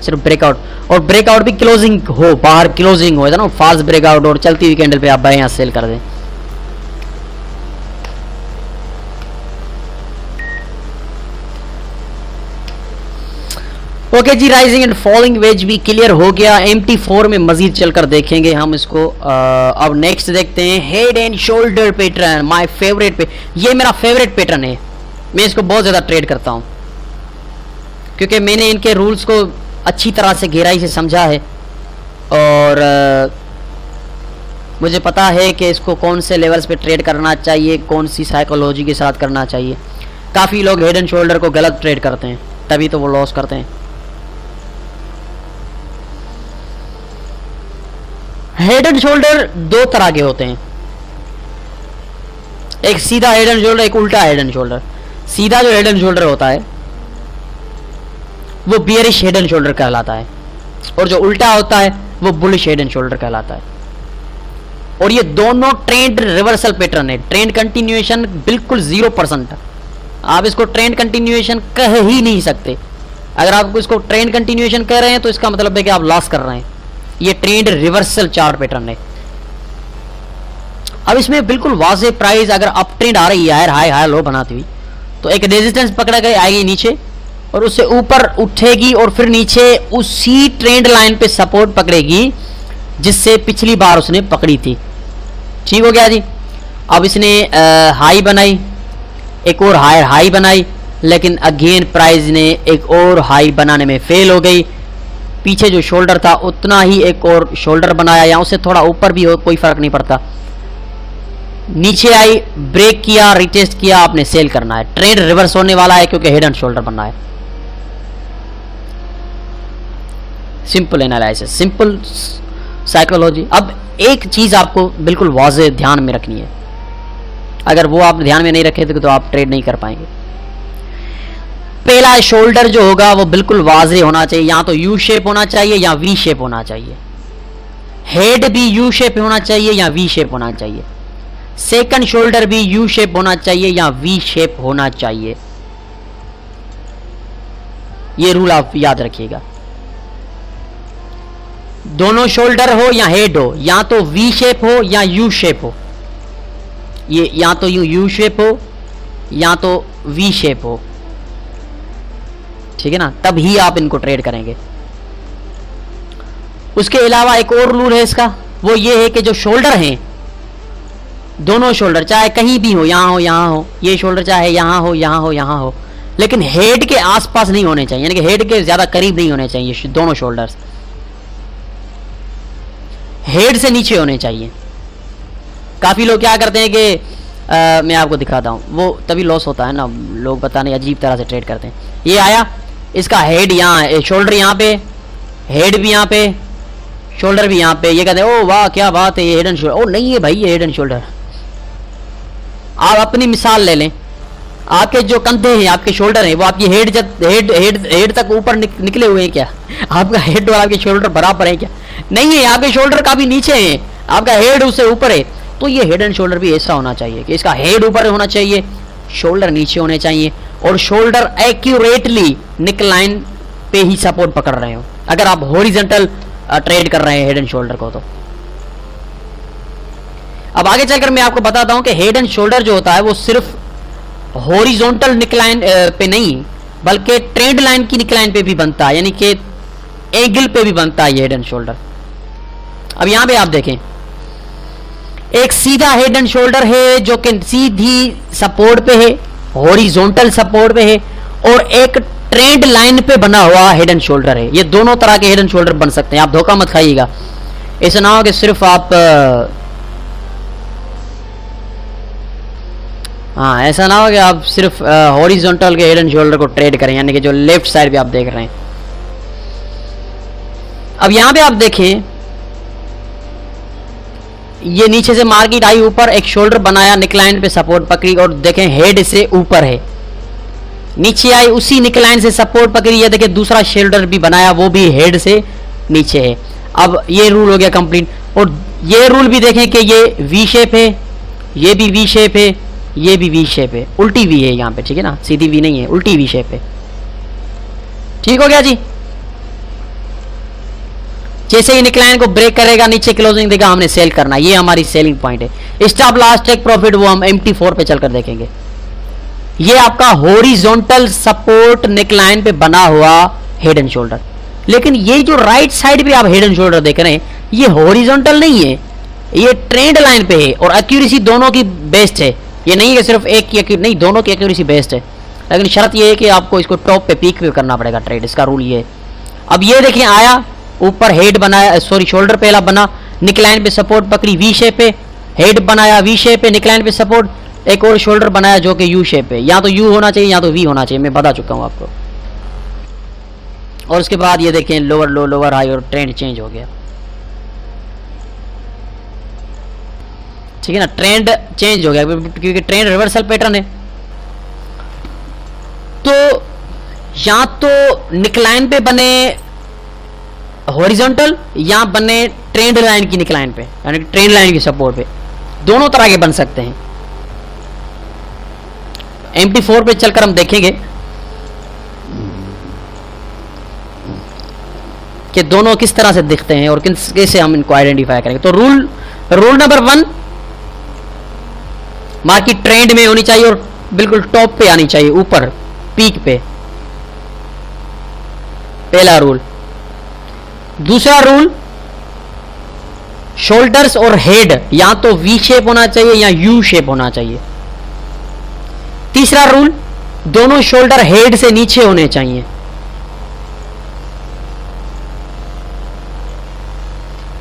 सिर्फ ब्रेकआउट। और ब्रेकआउट भी क्लोजिंग हो, बाहर क्लोजिंग हो ना, फास्ट ब्रेकआउट और चलती हुई कैंडल पे आप बाय यहाँ सेल कर दें। ओके जी, राइजिंग एंड फॉलिंग वेज भी क्लियर हो गया। MT4 में मजीद चलकर देखेंगे हम इसको। अब नेक्स्ट देखते हैं head and shoulder pattern, my favourite पे। ये मेरा फेवरेट पैटर्न है, मैं इसको बहुत ज़्यादा ट्रेड करता हूँ क्योंकि मैंने इनके रूल्स को अच्छी तरह से गहराई से समझा है और मुझे पता है कि इसको कौन से लेवल्स पे ट्रेड करना चाहिए, कौन सी साइकोलॉजी के साथ करना चाहिए। काफ़ी लोग हेड एंड शोल्डर को गलत ट्रेड करते हैं, तभी तो वो लॉस करते हैं। हेड एंड शोल्डर दो तरह के होते हैं, एक सीधा हेड एंड शोल्डर, एक उल्टा हेड एंड शोल्डर। सीधा जो हेड एंड शोल्डर होता है वो बियरिश हेड एंड शोल्डर कहलाता है, और जो उल्टा होता है वो बुलिश हेड एंड शोल्डर कहलाता है। और ये दोनों ट्रेंड रिवर्सल पैटर्न है, ट्रेंड कंटिन्यूएशन बिल्कुल 0%। आप इसको ट्रेंड कंटिन्यूएशन कह ही नहीं सकते। अगर आप इसको ट्रेंड कंटिन्यूएशन कह रहे हैं तो इसका मतलब है कि आप लॉस कर रहे हैं। ये ट्रेंड रिवर्सल चार्ट पैटर्न है। अब इसमें बिल्कुल वाज़ेह प्राइस अगर अप ट्रेंड आ रही है, हाई हाई लो बनाती हुई, तो एक रेजिस्टेंस पकड़ा गई आएगी नीचे और उससे ऊपर उठेगी और फिर नीचे उसी ट्रेंड लाइन पे सपोर्ट पकड़ेगी जिससे पिछली बार उसने पकड़ी थी। ठीक हो गया जी। अब इसने हाई बनाई, एक और हाई बनाई, लेकिन अगेन प्राइस ने एक और हाई बनाने में फेल हो गई। पीछे जो शोल्डर था उतना ही एक और शोल्डर बनाया, या उससे थोड़ा ऊपर भी हो कोई फर्क नहीं पड़ता। नीचे आई, ब्रेक किया, रिटेस्ट किया, आपने सेल करना है। ट्रेंड रिवर्स होने वाला है क्योंकि हेड एंड शोल्डर बनना है। Simple analysis, simple psychology. अब एक चीज आपको बिल्कुल वाज़ेह ध्यान में रखनी है, अगर वो आप ध्यान में नहीं रखे तो आप ट्रेड नहीं कर पाएंगे। पहला शोल्डर जो होगा वो बिल्कुल वाज़ेह होना चाहिए, या तो यू शेप होना चाहिए या वी शेप होना चाहिए। हेड भी यू शेप होना चाहिए या वी शेप होना चाहिए। सेकंड शोल्डर भी यू शेप होना चाहिए या वी शेप होना चाहिए। ये रूल आप याद रखिएगा। दोनों शोल्डर हो या हेड हो, या तो वी शेप हो या यू शेप हो। ये या तो यू शेप हो या तो वी शेप हो, ठीक है ना, तब ही आप इनको ट्रेड करेंगे। उसके अलावा एक और रूल है इसका, वो ये है कि जो शोल्डर हैं, दोनों शोल्डर चाहे कहीं भी हो, यहां हो, ये शोल्डर चाहे यहां हो, लेकिन हेड के आसपास नहीं होने चाहिए, यानी कि हेड के ज्यादा करीब नहीं होने चाहिए। दोनों शोल्डर्स हेड से नीचे होने चाहिए। काफी लोग क्या करते हैं कि मैं आपको दिखाता हूं, वो तभी लॉस होता है ना, लोग पता नहीं अजीब तरह से ट्रेड करते हैं। ये आया, इसका हेड यहाँ है, शोल्डर यहाँ पे, हेड भी यहाँ पे, शोल्डर भी यहाँ पे। ये कहते हैं ओ वाह क्या बात है, ये हेड एंड शोल्डर। ओ नहीं है भाई, ये हेड एंड शोल्डर। आप अपनी मिसाल ले लें, आपके जो कंधे हैं, आपके शोल्डर हैं, वो आपकी हेड तक ऊपर निकले हुए हैं क्या? आपका हेड और आपके शोल्डर बराबर है क्या? नहीं है, आपके शोल्डर काफी नीचे हैं, आपका हेड उससे ऊपर है। तो ये हेड एंड शोल्डर भी ऐसा होना चाहिए कि इसका हेड ऊपर होना चाहिए, शोल्डर नीचे होने चाहिए, और शोल्डर एक्यूरेटली नेक लाइन पे ही सपोर्ट पकड़ रहे हो अगर आप हॉरिजॉन्टल ट्रेड कर रहे हैं हेड एंड शोल्डर को। तो अब आगे चलकर मैं आपको बताता हूं कि हेड एंड शोल्डर जो होता है वो सिर्फ हॉरिजॉन्टल निकलाइन पे नहीं, बल्कि ट्रेंड लाइन की निकलाइन पे भी बनता है, यानी कि एंगल पे भी बनता है हेड एंड शोल्डर। अब यहां पे आप देखें, एक सीधा हेड एंड शोल्डर है जो कि सीधी सपोर्ट पे है, हॉरिजॉन्टल सपोर्ट पे है, और एक ट्रेंड लाइन पे बना हुआ हेड एंड शोल्डर है। ये दोनों तरह के हेड एंड शोल्डर बन सकते हैं, आप धोखा मत खाइएगा। ऐसा ना हो कि सिर्फ आप ऐसा ना हो कि आप सिर्फ हॉरिजॉन्टल के हेड एंड शोल्डर को ट्रेड करें, यानी कि जो लेफ्ट साइड पे आप देख रहे हैं। अब यहां पे आप देखें, ये नीचे से मार्केट आई ऊपर, एक शोल्डर बनाया, निकलाइन पे सपोर्ट पकड़ी, और देखें हेड से ऊपर है, नीचे आई उसी निकलाइन से सपोर्ट पकड़ी, ये देखें दूसरा शोल्डर भी बनाया, वो भी हेड से नीचे है। अब ये रूल हो गया कंप्लीट। और ये रूल भी देखें कि ये वी शेप है, ये भी वी शेप है, ये भी वी शेप है, उल्टी वी है यहां पे, ठीक है ना, सीधी वी नहीं है, उल्टी वी शेप है। ठीक हो गया जी। जैसे ही निकलाइन को ब्रेक करेगा, नीचे क्लोजिंग देगा, हमने सेल करना, ये हमारी सेलिंग पॉइंट है। स्टॉप लॉस टेक प्रॉफिट वो हम MT4 पे चलकर देखेंगे। ये आपका हॉरिजॉन्टल सपोर्ट निकलाइन पे बना हुआ हेड एंड शोल्डर। लेकिन ये जो राइट साइड पे आप हेड एंड शोल्डर देख रहे हैं, ये हॉरिजॉन्टल नहीं है, ये ट्रेंड लाइन पे है, और एक्यूरेसी दोनों की बेस्ट है। ये नहीं है कि सिर्फ एक की नहीं, दोनों की एक्यूरेसी बेस्ट है। लेकिन शर्त ये है कि आपको इसको टॉप पे पीक पे करना पड़ेगा ट्रेड, इसका रूल ये है। अब ये देखिए, आया ऊपर हेड बनाया, सॉरी शोल्डर पहला बना, निकलाइन पे सपोर्ट पकड़ी, वी शेप पे हेड बनाया, वी शेप पे निकलाइन पे सपोर्ट, एक और शोल्डर बनाया जो कि यू शेप है। या तो यू होना चाहिए या तो वी होना चाहिए, मैं बता चुका हूं आपको। और उसके बाद ये देखें लोअर लो, लोअर हाई, और ट्रेंड चेंज हो गया, ठीक है ना, ट्रेंड चेंज हो गया क्योंकि ट्रेंड रिवर्सल पैटर्न है। तो या तो निकलाइन पे बने हॉरिजॉन्टल, या बने ट्रेंड लाइन की निकलाइन पे, यानी ट्रेंड लाइन की सपोर्ट पे, दोनों तरह के बन सकते हैं। MT4 पे चलकर हम देखेंगे कि दोनों किस तरह से दिखते हैं और कैसे हम इनको आइडेंटिफाई करेंगे। तो रूल नंबर 1, मार्केट ट्रेंड में होनी चाहिए और बिल्कुल टॉप पे आनी चाहिए, ऊपर पीक पे, पहला रूल। दूसरा रूल, शोल्डर्स और हेड या तो वी शेप होना चाहिए या यू शेप होना चाहिए। तीसरा रूल, दोनों शोल्डर हेड से नीचे होने चाहिए।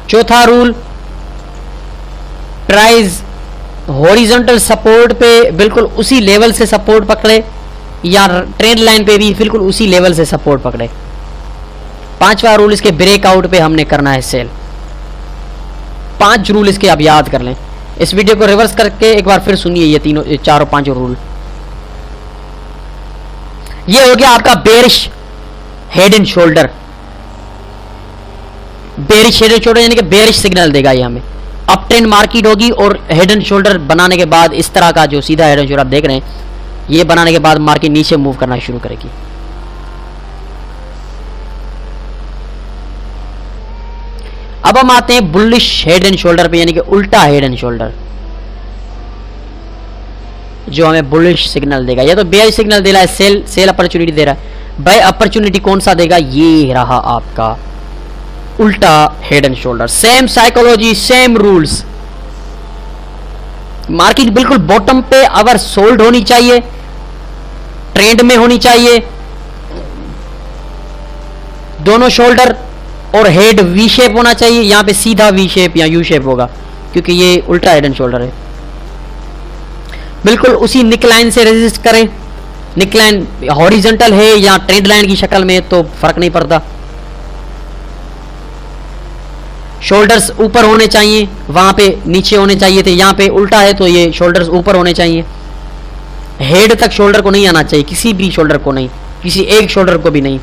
चौथा रूल, प्राइस हॉरिजॉन्टल सपोर्ट पे बिल्कुल उसी लेवल से सपोर्ट पकड़े, या ट्रेंड लाइन पे भी बिल्कुल उसी लेवल से सपोर्ट पकड़े। पांचवा रूल, इसके ब्रेकआउट पे हमने करना है सेल। 5 रूल इसके आप याद कर लें। इस वीडियो को रिवर्स करके एक बार फिर सुनिए, ये तीनों, चारों पांचों रूल। ये हो गया आपका bearish head and shoulder. Bearish head and shoulder यानी कि बेरिश सिग्नल देगा ये हमें। अप ट्रेंड मार्केट होगी और हेड एंड शोल्डर बनाने के बाद इस तरह का जो सीधा हेड एंड शोल्डर आप देख रहे हैं, ये बनाने के बाद मार्केट नीचे मूव करना शुरू करेगी। अब हम आते हैं बुलिश हेड एंड शोल्डर पे, यानी कि उल्टा हेड एंड शोल्डर जो हमें बुलिश सिग्नल देगा। ये तो बेयरिश सिग्नल दे रहा है, सेल अपॉर्चुनिटी दे रहा है। बाय अपॉर्चुनिटी कौन सा देगा? ये रहा आपका उल्टा head and shoulder. Same psychology, same rules. Market बिल्कुल बॉटम पे अगर सोल्ड होनी चाहिए, ट्रेंड में होनी चाहिए, दोनों शोल्डर और हेड वी शेप होना चाहिए। यहां पे सीधा वी शेप या यू शेप होगा क्योंकि ये उल्टा हेड एंड शोल्डर है। बिल्कुल उसी निकलाइन से रेजिस्ट करें। निकलाइन हॉरिजॉन्टल है या ट्रेंड लाइन की शक्ल में तो फर्क नहीं पड़ता। शोल्डर्स ऊपर होने चाहिए, वहां पे नीचे होने चाहिए थे, यहां पे उल्टा है तो ये शोल्डर्स ऊपर होने चाहिए। हेड तक शोल्डर को नहीं आना चाहिए, किसी भी शोल्डर को नहीं, किसी एक शोल्डर को भी नहीं।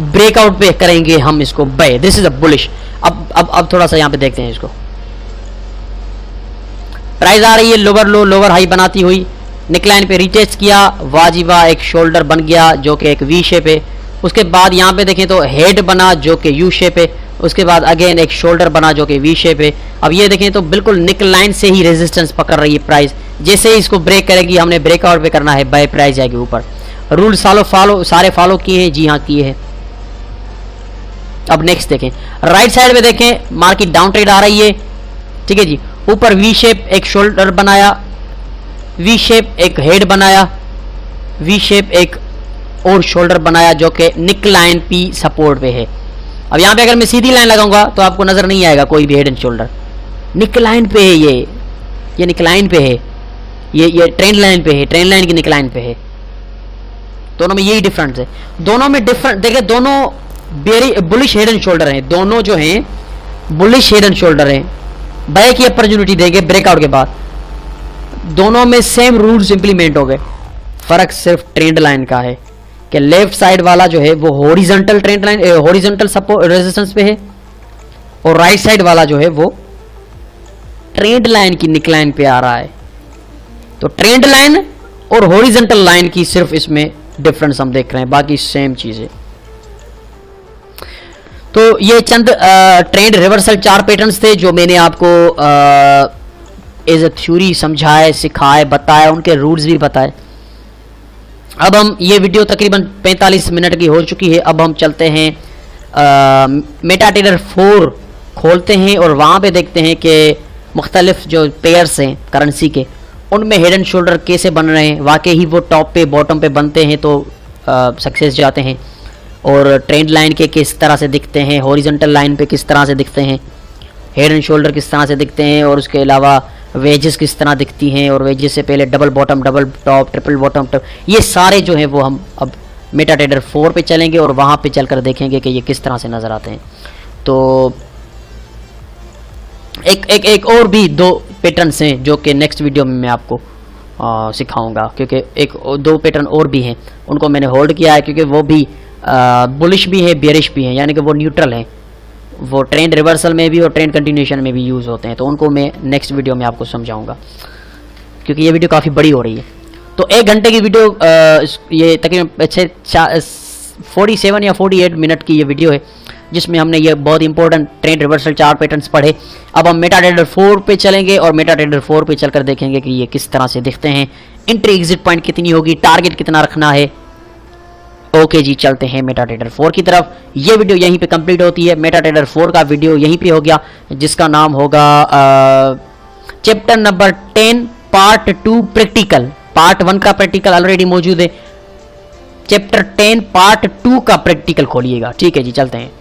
ब्रेकआउट पे करेंगे हम इसको buy. This is a bullish. अब थोड़ा सा यहां पे देखते हैं इसको। प्राइस आ रही है लोअर लो लोअर हाई बनाती हुई, निकलाइन पे रिटेस्ट किया, वाजिबा एक शोल्डर बन गया जो कि एक वी शेप है। उसके बाद यहाँ पे देखें तो हेड बना जो कि यू शेप है। उसके बाद अगेन एक शोल्डर बना जो कि वी शेप है। अब ये देखें तो बिल्कुल निकलाइन से ही रेजिस्टेंस पकड़ रही है प्राइस। जैसे ही इसको ब्रेक करेगी हमने ब्रेकआउट पे करना है, बाय प्राइस जाएगी ऊपर। रूल सारे फॉलो किए हैं? जी हाँ किए हैं। अब नेक्स्ट देखें, राइट साइड में देखें मार्केट डाउन ट्रेड आ रही है, ठीक है जी। ऊपर वी शेप एक शोल्डर बनाया, वी शेप एक हेड बनाया, वी शेप एक और शोल्डर बनाया जो कि निक लाइन पी सपोर्ट पे है। अब यहां पे अगर मैं सीधी लाइन लगाऊंगा तो आपको नजर नहीं आएगा कोई भी head and shoulder, neckline पे है, ये निक लाइन पे है, ये ट्रेंड लाइन पे है, ट्रेंड लाइन की निक लाइन पे है। दोनों में यही डिफरेंस है, दोनों में डिफरेंट देखिए, दोनों बुलिश हेड एंड शोल्डर हैं, दोनों जो हैं बुलिश हेड एंड शोल्डर हैं। बाय की अपॉर्चुनिटी देंगे ब्रेकआउट के बाद, दोनों में सेम रूल्स इंप्लीमेंट हो गए। फर्क सिर्फ ट्रेंड लाइन का है कि लेफ्ट साइड वाला जो है वो horizontal trend line, horizontal support resistance पे है, और राइट साइड वाला जो है वो ट्रेंड लाइन की निक लाइन पे आ रहा है। तो ट्रेंड लाइन और हॉरिजॉन्टल लाइन की सिर्फ इसमें डिफरेंस हम देख रहे हैं, बाकी सेम चीज है। तो ये चंद ट्रेंड रिवर्सल 4 पैटर्न्स थे जो मैंने आपको एज ए थ्योरी समझाए, सिखाए, बताए, उनके रूल्स भी बताए। अब हम ये वीडियो तकरीबन 45 मिनट की हो चुकी है। अब हम चलते हैं मेटाट्रेडर 4 खोलते हैं और वहाँ पे देखते हैं कि मुख्तलिफ जो पेयर्स हैं करेंसी के, उनमें हेड एंड शोल्डर कैसे बन रहे हैं। वाकई ही वो टॉप पे बॉटम पे बनते हैं तो सक्सेस जाते हैं, और ट्रेंड लाइन के किस तरह से दिखते हैं, हॉरिजॉन्टल लाइन पे किस तरह से दिखते हैं, हेड एंड शोल्डर किस तरह से दिखते हैं, और उसके अलावा वेजेस किस तरह दिखती हैं, और वेजेस से पहले double bottom, double top, triple bottom top, ये सारे जो हैं वो हम अब मेटाट्रेडर 4 पे चलेंगे और वहाँ पे चलकर देखेंगे कि ये किस तरह से नज़र आते हैं। तो एक और भी 2 पैटर्न्स हैं जो कि नेक्स्ट वीडियो में मैं आपको सिखाऊंगा, क्योंकि 2 पैटर्न और भी हैं, उनको मैंने होल्ड किया है क्योंकि वो भी बुलिश भी है, बेरिश भी है, यानी कि वो न्यूट्रल हैं, वो ट्रेंड रिवर्सल में भी और ट्रेंड कंटिन्यूएशन में भी यूज़ होते हैं। तो उनको मैं नेक्स्ट वीडियो में आपको समझाऊंगा, क्योंकि ये वीडियो काफ़ी बड़ी हो रही है। तो 1 घंटे की वीडियो, ये तकरीबन 47 या 48 मिनट की ये वीडियो है, जिसमें हमने ये बहुत इंपॉर्टेंट ट्रेंड रिवर्सल 4 पैटर्न्स पढ़े। अब हम मेटाट्रेडर 4 पे चलेंगे और मेटाट्रेडर 4 पे चलकर देखेंगे कि ये किस तरह से दिखते हैं, एंट्री एग्जिट पॉइंट कितनी होगी, टारगेट कितना रखना है। ओके जी, चलते हैं मेटाट्रेडर 4 की तरफ। ये वीडियो यहीं पे कंप्लीट होती है। मेटाट्रेडर 4 का वीडियो यहीं पे हो गया, जिसका नाम होगा chapter number 10 part 2 practical. Part 1 का प्रैक्टिकल ऑलरेडी मौजूद है, चैप्टर 10 पार्ट 2 का प्रैक्टिकल खोलिएगा। ठीक है जी, चलते हैं।